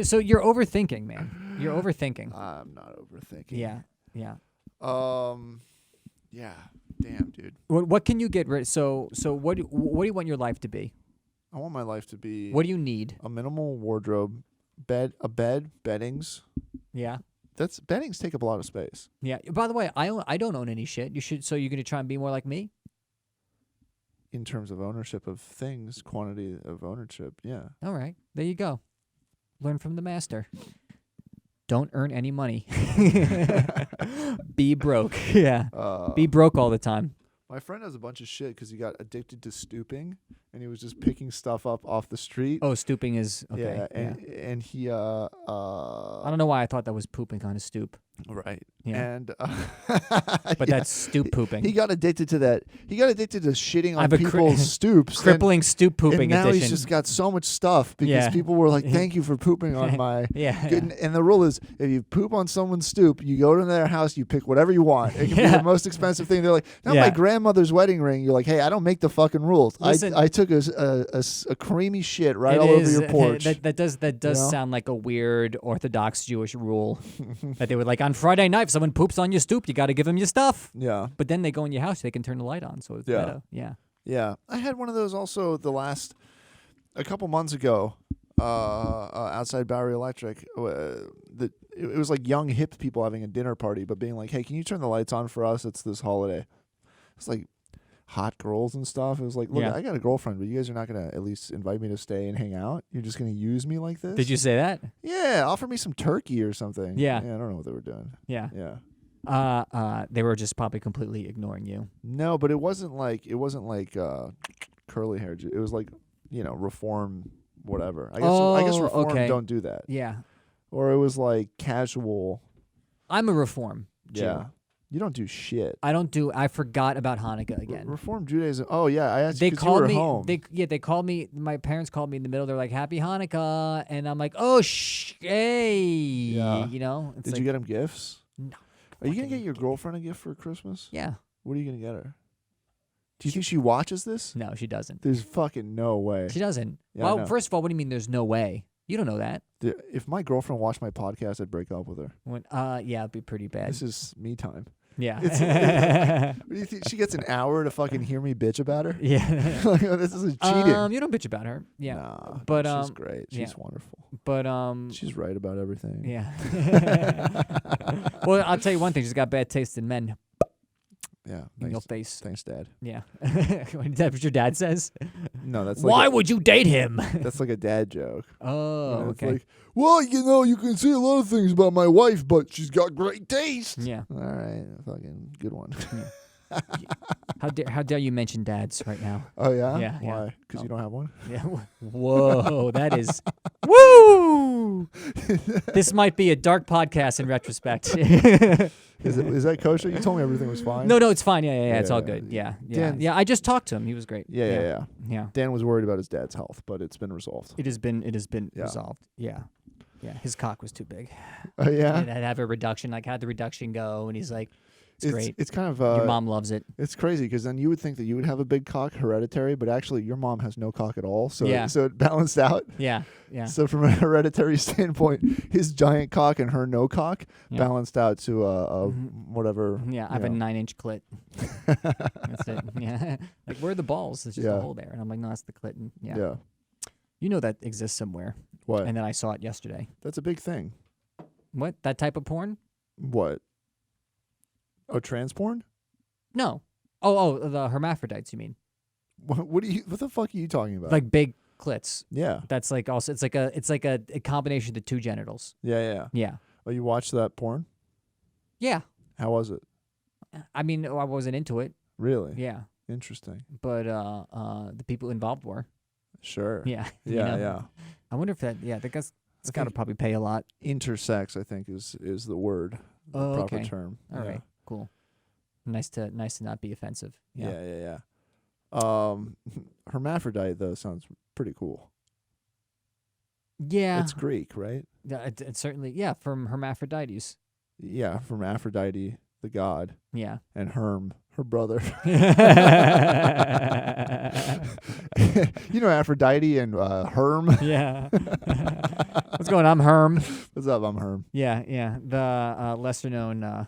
So you're overthinking, man. You're overthinking. I'm not overthinking. Yeah. Yeah. Yeah. Damn, dude. What can you get rid? So what do you want your life to be? I want my life to be What do you need? a minimal wardrobe, beddings. Yeah. Beddings take up a lot of space. Yeah. By the way, I don't own any shit. You should. So you're gonna try and be more like me? In terms of ownership of things, quantity of ownership, yeah. All right. There you go. Learn from the master. Don't earn any money. Be broke. Yeah. Be broke all the time. My friend has a bunch of shit because he got addicted to stooping, and he was just picking stuff up off the street. Oh, stooping is okay. Yeah, and he I don't know why I thought that was pooping on a stoop. right. Yeah. And But that's stoop pooping. He got addicted to that. He got addicted to shitting I on have a people's stoops. Crippling stoop pooping and now edition. he's just got so much stuff because Yeah. people were like, "Thank you for pooping on my." yeah. And the rule is, if you poop on someone's stoop, you go to their house, you pick whatever you want. It can be Yeah. the most expensive thing. They're like, "Not Yeah. my grandmother's wedding ring." You're like, "Hey, I don't make the fucking rules. Listen, I took a creamy shit right It all over is- your porch." That does know? sound like a weird Orthodox Jewish rule that they would like on Friday night. If someone poops on your stoop, you got to give them your stuff. Yeah, But then they go in your house, they can turn the light on, so it's Yeah. better. Yeah. yeah. I had one of those also a couple months ago, outside Bowery Electric. It was like young hip people having a dinner party, but being like, "Hey, can you turn the lights on for us? It's this holiday." It's like hot girls and stuff. It was like, look, Yeah. I got a girlfriend, but you guys are not gonna at least invite me to stay and hang out. You're just gonna use me like this. Did you say that? Yeah, offer me some turkey or something. Yeah. I don't know what they were doing. Yeah. Yeah. They were just probably completely ignoring you. No, but it wasn't like curly hair. It was like, reform whatever. I guess reform okay. don't do that. Yeah. Or it was like casual. I'm a reform Jew. Yeah. You don't do shit. I forgot about Hanukkah again. Reform Judaism. Oh yeah, I asked They because called you were me. home. They called me. My parents called me in the middle. They're like, "Happy Hanukkah," and I'm like, "Oh, hey," Yeah. It's Did like, you get him gifts? No. Are you gonna fucking get your kid. girlfriend a gift for Christmas? Yeah. What are you gonna get her? Do you think she watches this? No, she doesn't. There's fucking no way. She doesn't. Yeah, I know. Well, first of all, what do you mean? There's no way. You don't know that. If my girlfriend watched my podcast, I'd break up with her. Yeah, it'd be pretty bad. This is me time. Yeah. What do you think? She gets an hour to fucking hear me bitch about her? yeah. Like, this is cheating. You don't bitch about her. Yeah. Nah, But, she's great. She's yeah. wonderful. But She's right about everything. yeah. Well, I'll tell you one thing. She's got bad taste in men Yeah. in your Thanks, face. thanks, Dad. Yeah. Is that what your dad says? No, that's Why like would you date him? that's like a dad joke. Oh, It's okay. like, well, you can say a lot of things about my wife, but she's got great taste. Yeah. All right, fucking good one. How dare you mention dads right now? Oh yeah. Yeah, yeah. Why? Because you Oh. don't have one. Yeah. Whoa, that is woo. This might be a dark podcast in retrospect. Is that kosher? You told me everything was fine. No, it's fine. Yeah. It's all Yeah. good. Yeah. Dan- Yeah. I just talked to him. He was great. Yeah. Yeah. Dan was worried about his dad's health, but it's been resolved. It has been Yeah. resolved. Yeah. Yeah. His cock was too big. Oh yeah. It had to have a reduction. Like, how'd the reduction go? And he's like, it's great. It's kind of Your mom loves it. It's crazy because then you would think that you would have a big cock hereditary, but actually your mom has no cock at all. So Yeah. so it balanced out. Yeah. Yeah. So from a hereditary standpoint, his giant cock and her no cock Yeah. balanced out to a Mhm. whatever. Yeah, I have a 9-inch clit. That's it. Yeah. Like, where are the balls? There's just Yeah. a hole there. And I'm like, no, that's the clit. And yeah. Yeah. You know that exists somewhere. What? And then I saw it yesterday. That's a big thing. What? That type of porn? What? Oh, trans porn? No. Oh, the hermaphrodites, you mean? What the fuck are you talking about? Like big clits. yeah. That's like also it's like a combination of the two genitals. Yeah. Yeah. Oh, you watched that porn? Yeah. How was it? I mean, I wasn't into it. Really? Yeah. Interesting. But the people involved were. Sure. Yeah. you Yeah, know? yeah. I wonder if that. Yeah. I guess. It's got to probably pay a lot. Intersex, I think, is the word, the proper okay. term. All right, cool. Nice to not be offensive. Yeah. Hermaphrodite though sounds pretty cool. Yeah. It's Greek, right? Yeah, it's certainly from Hermaphrodites. Yeah, from Aphrodite, the god, Yeah. and Herm, her brother. You know Aphrodite and Herm. Yeah. What's going on, Herm? What's up? I'm Herm. Yeah. The lesser known. God,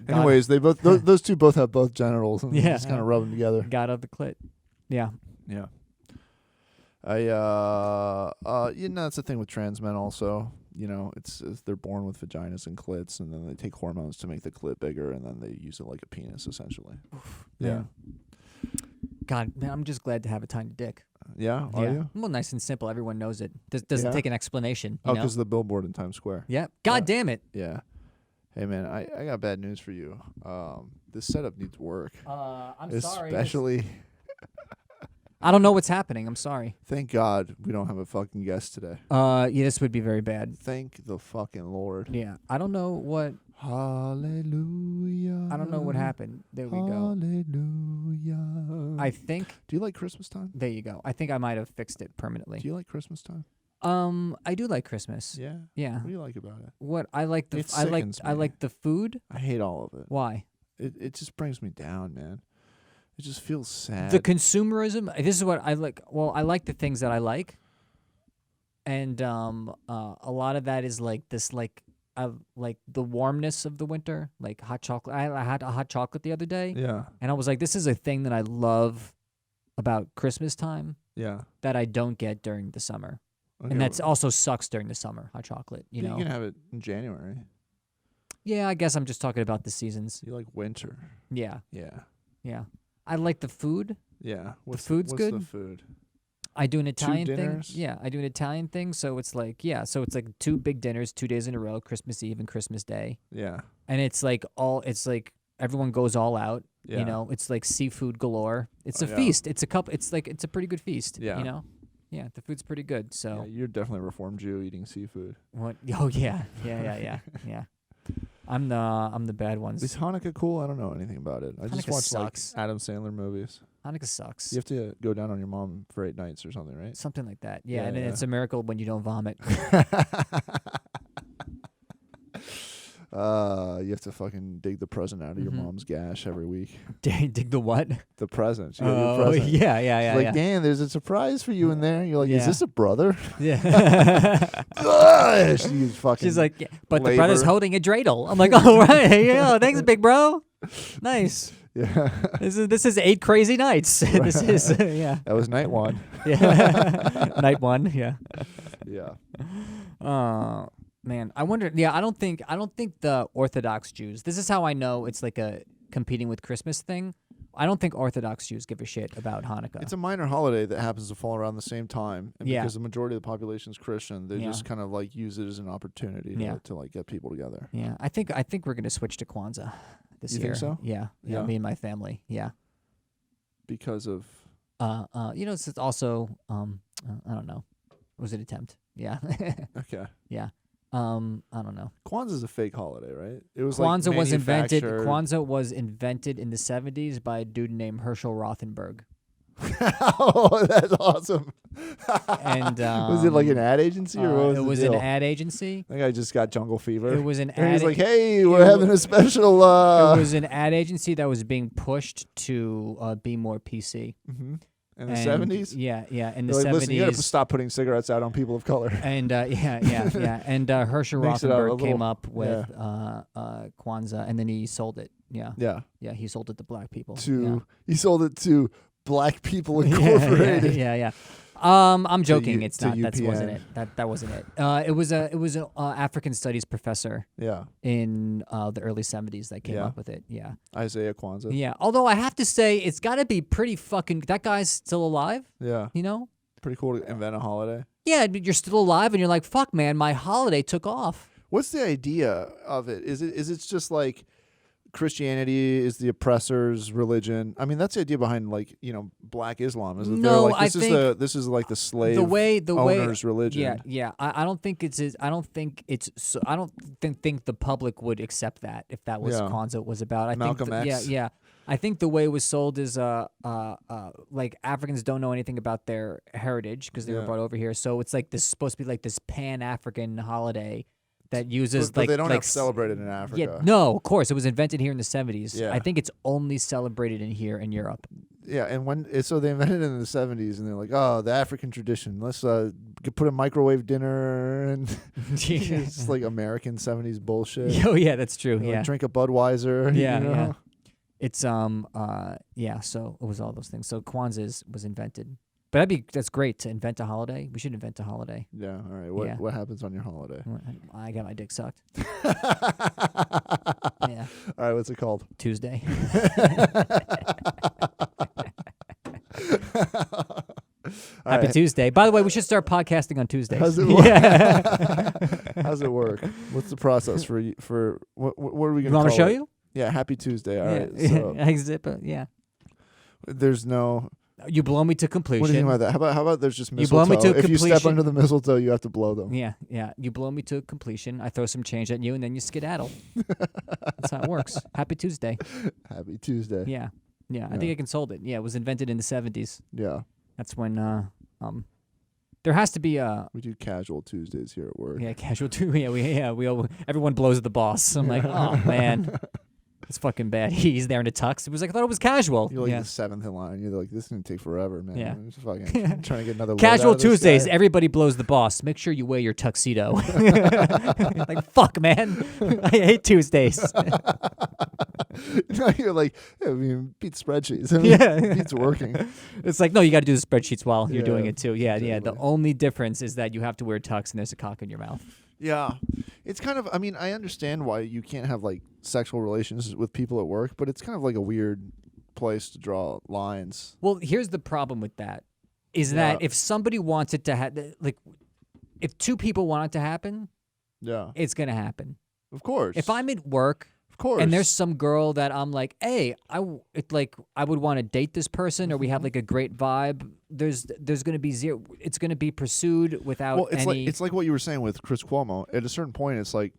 Anyways, they both those two both have both genitals. And Yeah. just kind of rub them together. God of the clit. Yeah. Yeah. That's the thing with trans men also. It's they're born with vaginas and clits, and then they take hormones to make the clit bigger, and then they use it like a penis, essentially. Yeah. Man. God, man, I'm just glad to have a tiny dick. Yeah? Are you? Well, nice and simple. Everyone knows it. Doesn't take an explanation. Oh, because of the billboard in Times Square. Yeah. God damn it. Yeah. Hey, man, I got bad news for you. This setup needs work. I'm sorry. Especially... I don't know what's happening. I'm sorry. Thank God we don't have a fucking guest today. This would be very bad. Thank the fucking Lord. Yeah. I don't know what... Hallelujah. I don't know what happened. There we go. Hallelujah. I think... Do you like Christmas time? There you go. I think I might have fixed it permanently. Do you like Christmas time? I do like Christmas. Yeah. Yeah. What do you like about it? What I like the It I like sickens I me. like the food. I hate all of it. Why? It just brings me down, man. It just feels sad. The consumerism. This is what I like. Well, I like the things that I like, and a lot of that is like this, like the warmness of the winter, like hot chocolate. I had a hot chocolate the other day, Yeah. and I was like, this is a thing that I love about Christmas time Yeah. that I don't get during the summer, Okay, and that's also sucks during the summer. Hot chocolate, you know. You can have it in January. Yeah, I guess I'm just talking about the seasons. You like winter. Yeah, Yeah. I like the food. Yeah. food's what's good? the food? I do an Italian thing. dinners? Yeah, I do an Italian thing. So it's like, two big dinners, 2 days in a row, Christmas Eve and Christmas Day. Yeah. And it's like everyone goes all out. Yeah. You know, it's like seafood galore. It's Oh, a yeah. feast. It's a pretty good feast. Yeah. You know? Yeah, the food's pretty good. Yeah, So you're definitely a Reformed Jew eating seafood. what? Oh yeah. Yeah. I'm the bad ones. Is Hanukkah cool? I don't know anything about it. I just Hanukkah watch sucks. like Adam Sandler movies. Hanukkah sucks. You have to go down on your mom for 8 nights or something, right? Something like that. Yeah, Yeah, and then yeah. it's a miracle when you don't vomit. You have to fucking dig the present out of your Mhm. mom's gash every week. Dig the what? The present. She got you a Oh present. yeah. She's like, Dan, there's a surprise for you in there. You're like, is Yeah. this a brother? Yeah. Ugh, she's fucking. She's like, yeah, but the brother's labor. holding a dreidel. I'm like, all right, yeah, thanks, big bro. Nice. yeah. This is 8 crazy nights. This is yeah. That was night one. Yeah. Night 1. Yeah. Yeah. Oh man, I wonder. Yeah, I don't think the Orthodox Jews. This is how I know it's like a competing with Christmas thing. I don't think Orthodox Jews give a shit about Hanukkah. It's a minor holiday that happens to fall around the same time, and Yeah. because the majority of the population is Christian, they Yeah. just kind of like use it as an opportunity Yeah. to like get people together. Yeah, I think we're gonna switch to Kwanzaa this You year. think so? Yeah, Yeah. me and my family. Yeah. Because of It's also I don't know. Was it attempt? Yeah. okay, Yeah. I don't know. Kwanzaa's a fake holiday, right? It was Kwanzaa like was invented. manufactured- Kwanzaa was invented in the 70s by a dude named Herschel Rothenberg. Oh, that's awesome. And was it like an ad agency or what was it the was deal? an ad agency. I think I just got jungle fever. It was an and ad. he's like, "Hey, we're it having a special." It was an ad agency that was being pushed to be more PC. Mhm. In the And 70s. Yeah, in the They're like, 70s. listen, you got to stop putting cigarettes out on people of color. And yeah. And Herschel Makes it a Rothenberg came little- up with Kwanzaa, and then he sold it. Yeah, Yeah. he sold it to black people. He sold it to Black People Yeah. Incorporated. Yeah. I'm joking. U- It's to not. That wasn't UPN. it. That wasn't it. It was a African studies professor Yeah. in the early 70s that came Yeah. up with it. Yeah. Isaiah Kwanzaa. Yeah. Although I have to say, it's got to be pretty fucking. That guy's still alive. Yeah. You know. Pretty cool to invent a holiday. Yeah, but you're still alive, and you're like, fuck, man, my holiday took off. What's the idea of it? Is it just like Christianity is the oppressor's religion. I mean, that's the idea behind like Black Islam. Is that they're No, like I this is think this is like the slave the owner's way, religion. yeah. I don't think I don't think it's. So, I don't think the public would accept that if that was Yeah. Kwanzaa was about. I Malcolm think X. yeah. I think the way it was sold is like Africans don't know anything about their heritage because they were Yeah. brought over here. So it's like this supposed to be like this Pan-African holiday that uses But like they don't like have to celebrate it in Africa. Yeah, no, of course it was invented here in the 70s. Yeah. I think it's only celebrated in here in Europe. Yeah, and so they invented it in the 70s, and they're like, oh, the African tradition. Let's put a microwave dinner, and it's like American 70s bullshit. Oh yeah, that's true. Like, Yeah, drink a Budweiser. yeah, you know? yeah. It's yeah. So it was all those things. So Kwanzaa was invented, but that's great to invent a holiday. We should invent a holiday. Yeah. All right. What Yeah. what happens on your holiday? I got my dick sucked. All Yeah, right. What's it called? Tuesday. All Happy right. Tuesday. By the way, we should start podcasting on Tuesdays. How's it work? Yeah. How's it work? What's the process for what are we You gonna? want me to show it? you? Yeah. Happy Tuesday. All Yeah. right. So I zip it. Yeah. there's no. You blow me to completion. What do you think about that? How about there's just You mistletoe? blow me to if you step completion. under the mistletoe, you have to blow them. Yeah, yeah. You blow me to completion. I throw some change at you, and then you skedaddle. That's how it works. Happy Tuesday. Happy Tuesday. Yeah, yeah. I Yeah. think I can sold it. Yeah, it was invented in the 70s. Yeah. That's when there has to be We do casual Tuesdays here at work. casual too. Everyone blows the boss. I'm like, oh man, it's fucking bad. He's there in a tux. It was like I thought it was casual. You're like yeah. the seventh in line. You're like, this is gonna take forever, man. Yeah. I'm just fucking trying to get another load Casual out of this Tuesdays, guy. everybody blows the boss. Make sure you wear your tuxedo. Like, fuck, man. I hate Tuesdays. No, you're like, I mean, beat spreadsheets. I mean, Yeah. beats working. It's like, no, you got to do the spreadsheets while you're doing Yeah, it too. Yeah, yeah. The exactly. only difference is that you have to wear tux and there's a cock in your mouth. Yeah, it's kind of. I mean, I understand why you can't have like sexual relations with people at work, but it's kind of like a weird place to draw lines. Well, here's the problem with that is Yeah. that if somebody wants it to happen, like if two people want it to happen, Yeah, it's going to happen. of course. If I'm at work of course, and there's some girl that I'm like, hey, I would want to date this person, or we Mm-hmm. have like a great vibe. There's going to be zero. It's going to be pursued without well, it's any. like what you were saying with Chris Cuomo. At a certain point, it's like,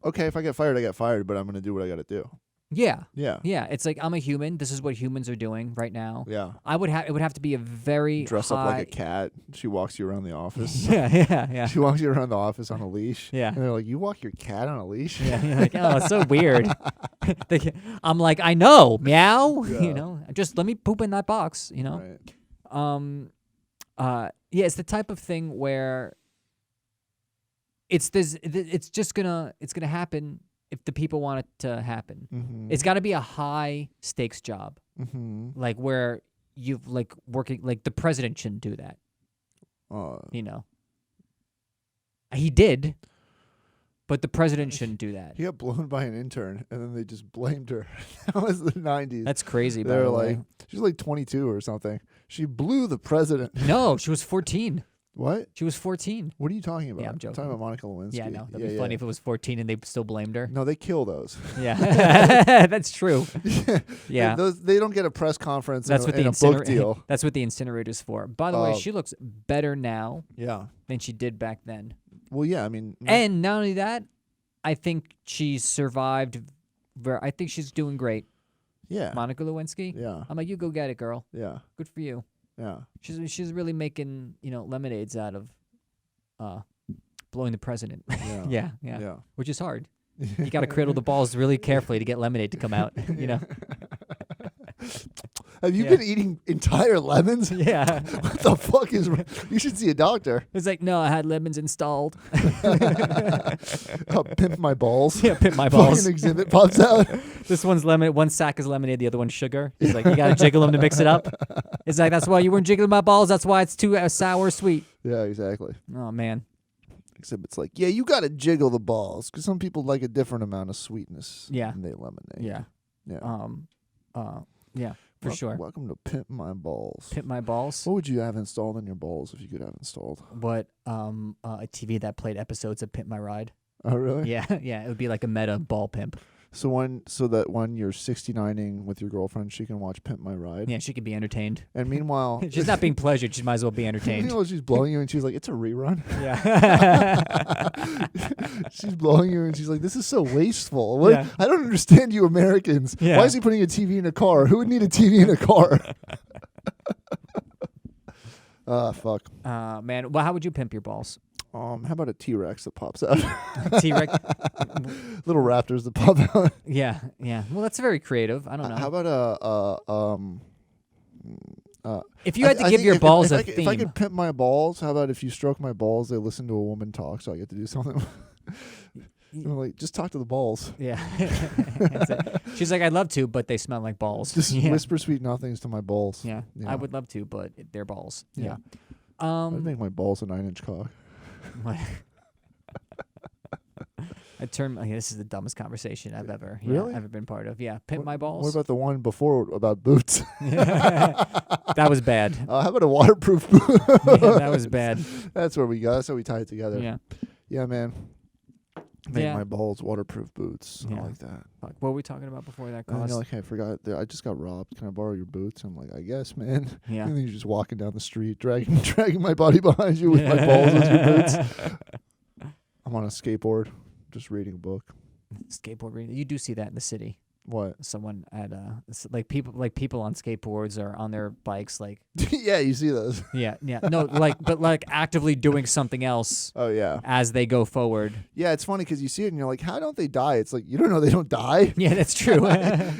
okay, if I get fired, I get fired, but I'm gonna do what I got to do. yeah, Yeah, yeah. It's like I'm a human. This is what humans are doing right now. yeah. It would have to be a very Dress high, up like a cat. She walks you around the office. Yeah, yeah, yeah. She walks you around the office on a leash. Yeah. And they're like, you walk your cat on a leash? Yeah, you're like, oh, it's so weird. I'm like, I know, meow. Yeah. You know, just let me poop in that box. You know. Right. Yeah, it's the type of thing where it's gonna happen if the people want it to happen. Mm-hmm. It's got to be a high stakes job, Mm-hmm. like where you've like working like the president shouldn't do that. You know, he did, but the president shouldn't do that. He got blown by an intern, and then they just blamed her. That was the 90s. That's crazy. By They're the like, way. she's like 22 or something. She blew the president. No, she was 14. What? She was 14. What are you talking about? Yeah, I'm joking. Talking about Monica Lewinsky. Yeah, no, that'd be funny if it was 14 and they still blamed her. No, they kill those. Yeah, that's true. Yeah, They don't get a press conference that's and, what the and a book deal. That's what the incinerator's for. By the way, she looks better now Yeah. than she did back then. Well, yeah, I mean. And not only that, I think she's survived. I think she's doing great. yeah. Monica Lewinsky. Yeah. I'm like, you go get it, girl. Yeah. Good for you. Yeah. She's really making lemonades out of blowing the president. Yeah. yeah, yeah, Yeah. which is hard. You got to cradle the balls really carefully to get lemonade to come out. You know. Have you Yeah. been eating entire lemons? Yeah. What the fuck is? You should see a doctor. It's like, no, I had lemons installed. Pimp my balls. Yeah, Pimp My Balls. Fucking exhibit pops out. This one's lemon. One sack is lemonade. The other one's sugar. He's like, you got to jiggle them to mix it up. It's like, that's why you weren't jiggling my balls. That's why it's too sour sweet. Yeah, exactly. Oh, man. Exhibit's like, yeah, you got to jiggle the balls because some people like a different amount of sweetness. Yeah. in their lemonade. Yeah. Yeah. Yeah, for sure. Welcome to Pimp My Balls. Pimp My Balls. What would you have installed in your balls if you could have installed? What, a TV that played episodes of Pimp My Ride. Oh, really? Yeah, yeah. It would be like a meta ball pimp. So that when you're 69ing with your girlfriend, she can watch Pimp My Ride. Yeah, she could be entertained. And meanwhile, She's not being pleasured. She might as well be entertained. meanwhile, she's blowing you, and she's like, "It's a rerun." Yeah. She's blowing you, and she's like, "This is so wasteful. What? Yeah. I don't understand you Americans. Yeah. Why is he putting a TV in a car? Who would need a TV in a car?" Fuck. Man, well, how would you pimp your balls? How about a T-Rex that pops out? T-Rex. Little raptors that pop out. Yeah. Well, that's very creative. I don't know. How about if you had to give think your balls a theme. if I could pimp my balls, how about if you stroke my balls, they listen to a woman talk, so I get to do something. Like, just talk to the balls. Yeah. That's it. She's like, I'd love to, but they smell like balls. Just Yeah. whisper sweet nothings to my balls. Yeah. I would love to, but they're balls. Yeah. Yeah. I'd make my balls a 9-inch cock. This is the dumbest conversation I've ever been part of. Yeah, pimp my balls. What about the one before about boots? That was bad. How about a waterproof boot? Yeah, that was bad. That's where we go. That's how we tie it together. Yeah. Yeah, man. Make Yeah. my balls waterproof boots. I Yeah. like that. Fuck, what were we talking about before that And cost? you're like, hey, I forgot. I just got robbed. Can I borrow your boots? I'm like, I guess, man. Yeah. And then you're just walking down the street, dragging my body behind you with my balls as your boots. I'm on a skateboard, just reading a book. Skateboard reading. You do see that in the city. What? Someone at people on skateboards or on their bikes, like Yeah, you see those. yeah, no, but actively doing something else Oh yeah, as they go forward. yeah. It's funny because you see it and you're like, how don't they die? It's like you don't know they don't die. Yeah, that's true.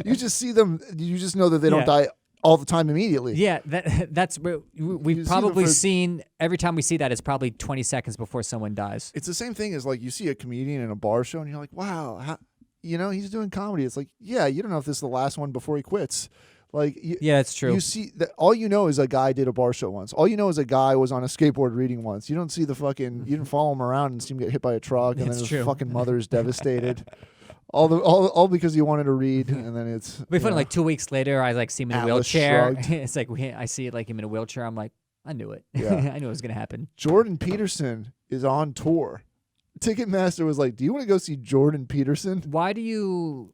You just see them. You just know that they Yeah. don't die all the time immediately. Yeah, that's where You we've see probably them for- seen every time we see that it's probably 20 seconds before someone dies. It's the same thing as like you see a comedian in a bar show and you're like, wow, he's doing comedy. It's like, yeah, you don't know if this is the last one before he quits. Like, Yeah, that's true. You see that all you know is a guy did a bar show once. All you know is a guy was on a skateboard reading once. You don't see the fucking. You didn't follow him around and see him get hit by a truck, and It's then his true. fucking mother is devastated. All because he wanted to read, and then it's. It'd be funny. Like 2 weeks later, I like see him in a Atlas wheelchair. shrugged. It's like I see like him in a wheelchair. I'm like, I knew it. Yeah. I knew it was gonna happen. Jordan Peterson is on tour. Ticketmaster was like, "Do you want to go see Jordan Peterson?" Why do you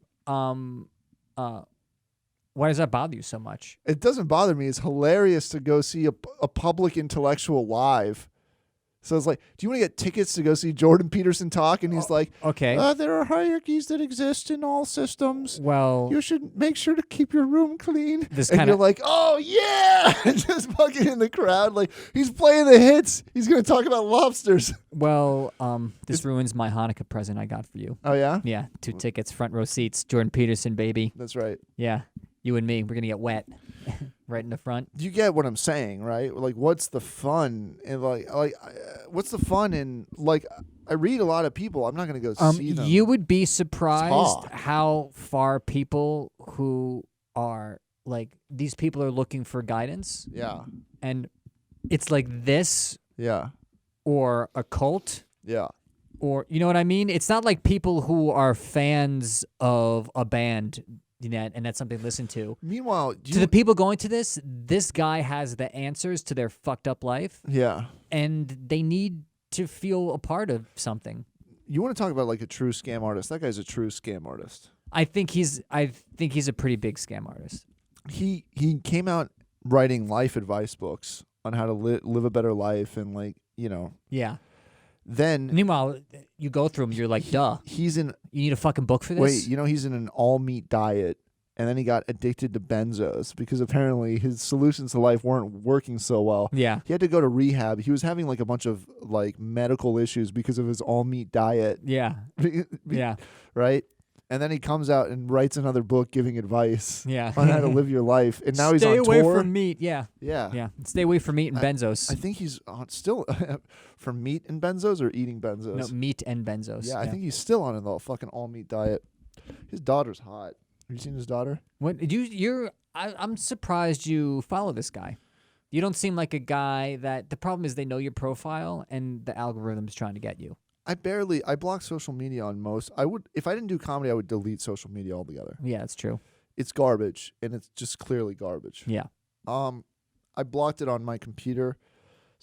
why does that bother you so much? It doesn't bother me. It's hilarious to go see a public intellectual live. So it's like, do you want to get tickets to go see Jordan Peterson talk? And he's like, Okay. there are hierarchies that exist in all systems. Well, You should make sure to keep your room clean. This And kinda- you're like, oh, yeah. Just fucking in the crowd. Like, he's playing the hits. He's going to talk about lobsters. this ruins my Hanukkah present I got for you. Oh, yeah? Yeah, 2 tickets, front row seats, Jordan Peterson, baby. That's right. Yeah, you and me, we're gonna get wet, right in the front. You get what I'm saying, right? Like, what's the fun? And what's the fun in, like, I read a lot of people. I'm not going to go see them. You would be surprised Talk. how far people who are like these people are looking for guidance, Yeah. and it's like this Yeah. or a cult. Yeah. Or you know what I mean? It's not like people who are fans of a band, and that's something to listen to. Meanwhile, To the people going to this guy has the answers to their fucked up life, yeah. and they need to feel a part of something. You want to talk about like a true scam artist? That guy's a true scam artist. I think he's a pretty big scam artist. He came out writing life advice books on how to live a better life and Yeah. then Meanwhile, you go through them, you're like, duh. he's in You need a fucking book for this? wait, he's in an all meat diet. And then he got addicted to benzos because apparently his solutions to life weren't working so well. Yeah. He had to go to rehab. He was having like a bunch of like medical issues because of his all meat diet. Yeah. Yeah. Right? And then he comes out and writes another book giving advice Yeah. on how to live your life. And now Stay he's on away tour. from meat. Yeah. Yeah. Yeah. Stay away from meat and benzos. I think he's on still from meat and benzos or eating benzos. No, meat and benzos. yeah, I think he's still on the fucking all meat diet. His daughter's hot. Have you seen his daughter? What did I'm surprised you follow this guy. You don't seem like a guy that the problem is they know your profile and the algorithm's trying to get you. I block social media on most. If I didn't do comedy, I would delete social media altogether. Yeah, that's true. It's garbage, and it's just clearly garbage. Yeah. I blocked it on my computer,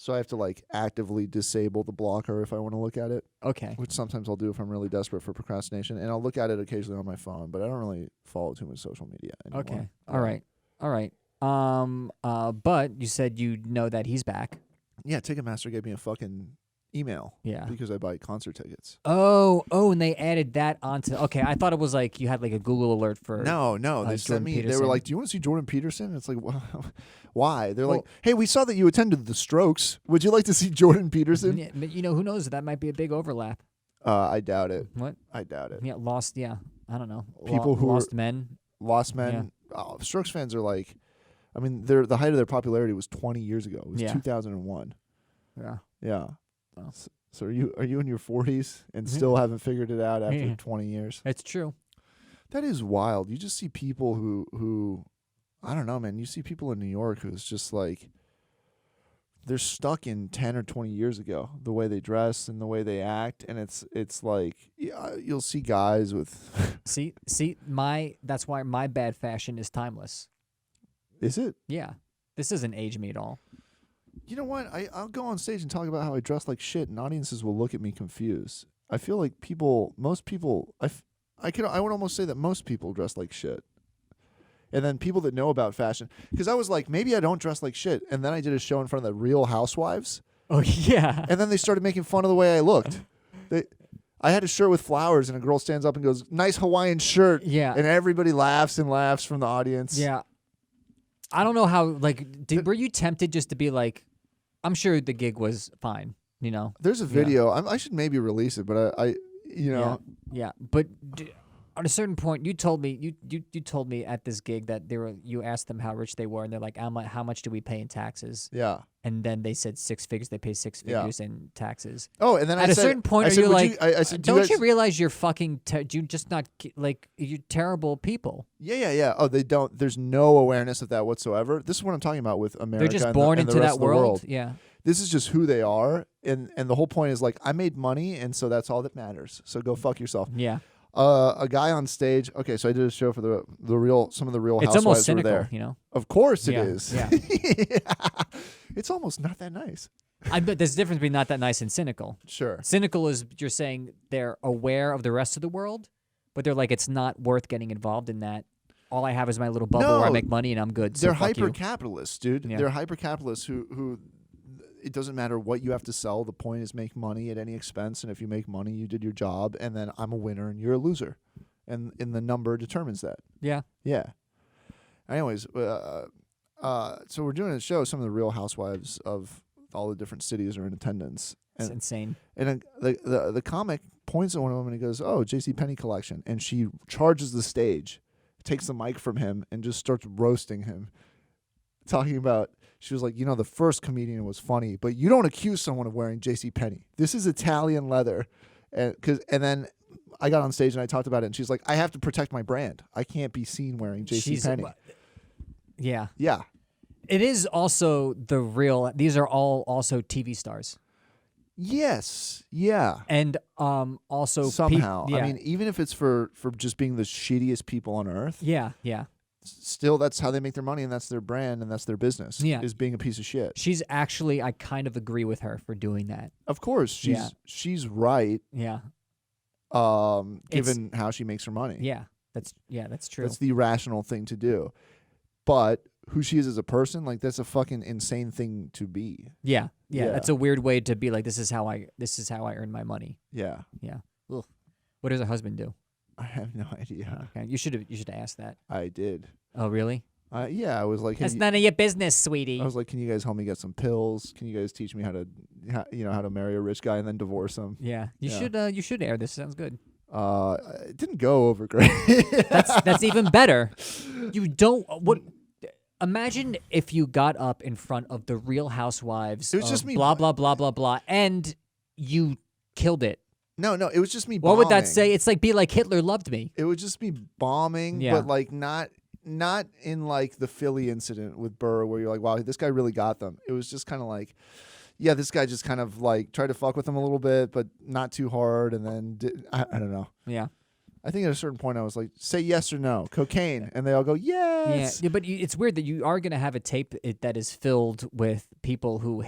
So I have to like actively disable the blocker if I want to look at it, Okay. which sometimes I'll do if I'm really desperate for procrastination. And I'll look at it occasionally on my phone, but I don't really follow too much social media anymore. Okay. Yeah. All right. But you said you know that he's back. Yeah, Ticketmaster gave me a fucking email. Yeah. Because I buy concert tickets. Oh, and they added that onto. Okay, I thought it was like you had like a Google alert for. No, they sent Jordan me. They Peterson. were like, "Do you want to see Jordan Peterson?" It's like, why? They're like, "Hey, we saw that you attended the Strokes. Would you like to see Jordan Peterson?" Yeah, but who knows? That might be a big overlap. I doubt it. What? I doubt it. Yeah, lost. Yeah, I don't know. People who lost men. Lost men. Strokes fans are like, I mean, the height of their popularity was 20 years ago. It was 2001. Yeah. Yeah. Oh. So are you in your 40s and still haven't figured it out after 20 years? It's true. That is wild. You just see people who I don't know, man. You see people in New York who's just like they're stuck in 10 or 20 years ago, the way they dress and the way they act, and it's like you'll see guys with see that's why my bad fashion is timeless. Is it? Yeah. This doesn't age me at all. You know what? I'll go on stage and talk about how I dress like shit, and audiences will look at me confused. I feel like most people, I would almost say that most people dress like shit. And then people that know about fashion, because I was like, maybe I don't dress like shit. And then I did a show in front of the Real Housewives. Oh, yeah. And then they started making fun of the way I looked. I had a shirt with flowers, and a girl stands up and goes, "Nice Hawaiian shirt." Yeah. And everybody laughs and laughs from the audience. Yeah. I don't know how, like, were you tempted just to be like, I'm sure the gig was fine, There's a video. I should maybe release it, but I Yeah. But at a certain point, you told me you told me at this gig that you asked them how rich they were, and they're like, how much do we pay in taxes? Yeah. And then they said 6 figures. They pay 6 figures in taxes. Oh, and then at a certain point, are you like, I said, don't you realize you're fucking, you just not, like, you're terrible people. Yeah. Oh, they don't. There's no awareness of that whatsoever. This is what I'm talking about with America. They're just and born and into the rest that of the world. Yeah. This is just who they are, and the whole point is like, I made money, and so that's all that matters. So go fuck yourself. Yeah. A guy on stage. Okay, so I did a show for some of the Real It's Housewives almost cynical, were there. Of course it is. Yeah. It's almost not that nice. I bet there's a difference between not that nice and cynical. Sure. Cynical is you're saying they're aware of the rest of the world, but they're like, it's not worth getting involved in that. All I have is my little bubble where I make money and I'm good. So they're fuck you. hyper-capitalists, dude. Yeah. They're hyper-capitalists who it doesn't matter what you have to sell. The point is make money at any expense, and if you make money, you did your job, and then I'm a winner and you're a loser. And the number determines that. Yeah. Yeah. Anyways, so we're doing a show. Some of the Real Housewives of all the different cities are in attendance. It's insane. And the comic points at one of them and he goes, "Oh, JCPenney collection." And she charges the stage, takes the mic from him, and just starts roasting him. Talking about, she was like, the first comedian was funny, but you don't accuse someone of wearing JCPenney. This is Italian leather. And then I got on stage and I talked about it, and she's like, I have to protect my brand. I can't be seen wearing JCPenney. Yeah. Yeah. It is also these are all also TV stars. Yes. Yeah. And also somehow. yeah. I mean, even if it's for just being the shittiest people on earth. Yeah. Still, that's how they make their money, and that's their brand, and that's their business. Yeah. Is being a piece of shit. She's actually, I kind of agree with her for doing that. Of course, she's right. Yeah. Given how she makes her money. Yeah. That's true. That's the rational thing to do. But who she is as a person, like, that's a fucking insane thing to be. Yeah. That's a weird way to be like, this is how I earn my money. Yeah. Ugh. What does her husband do? I have no idea. Okay. You should ask that. I did. Oh, really? Yeah, I was like, that's none of your business, sweetie. I was like, can you guys help me get some pills? Can you guys teach me how to marry a rich guy and then divorce him? Yeah. You should air this. Sounds good. It didn't go over great. That's even better. You don't imagine if you got up in front of the Real Housewives. It was just me. Blah blah blah blah blah, and you killed it. No, it was just me. What bombing. would that say? It's like be like Hitler loved me. It would just be bombing, but like not in like the Philly incident with Burr, where you're like, wow, this guy really got them. It was just kind of like, yeah, this guy just kind of like tried to fuck with them a little bit, but not too hard, and then I don't know. Yeah. I think at a certain point I was like, say yes or no, cocaine, and they all go yes. Yeah, but it's weird that you are gonna have a tape that is filled with people who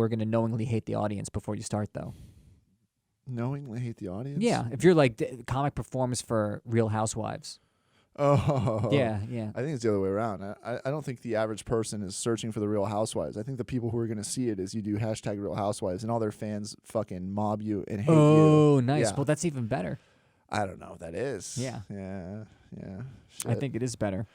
are gonna knowingly hate the audience before you start, though. Knowingly hate the audience. Yeah, if you're like comic performers for Real Housewives. Oh. Yeah. I think it's the other way around. I don't think the average person is searching for the Real Housewives. I think the people who are going to see it is you do hashtag Real Housewives and all their fans fucking mob you and hate you. Oh, nice. Yeah. Well, that's even better. I don't know if that is. Yeah. Yeah. Shit. I think it is better.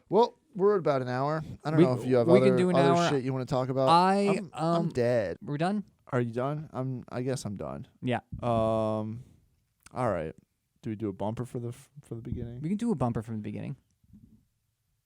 Well, we're at about an hour. I don't know if you have we other, can do an other hour. shit you want to talk about. I'm dead. We're done? Are you done? I guess I'm done. Yeah. All right. Do we do a bumper for the beginning? We can do a bumper from the beginning.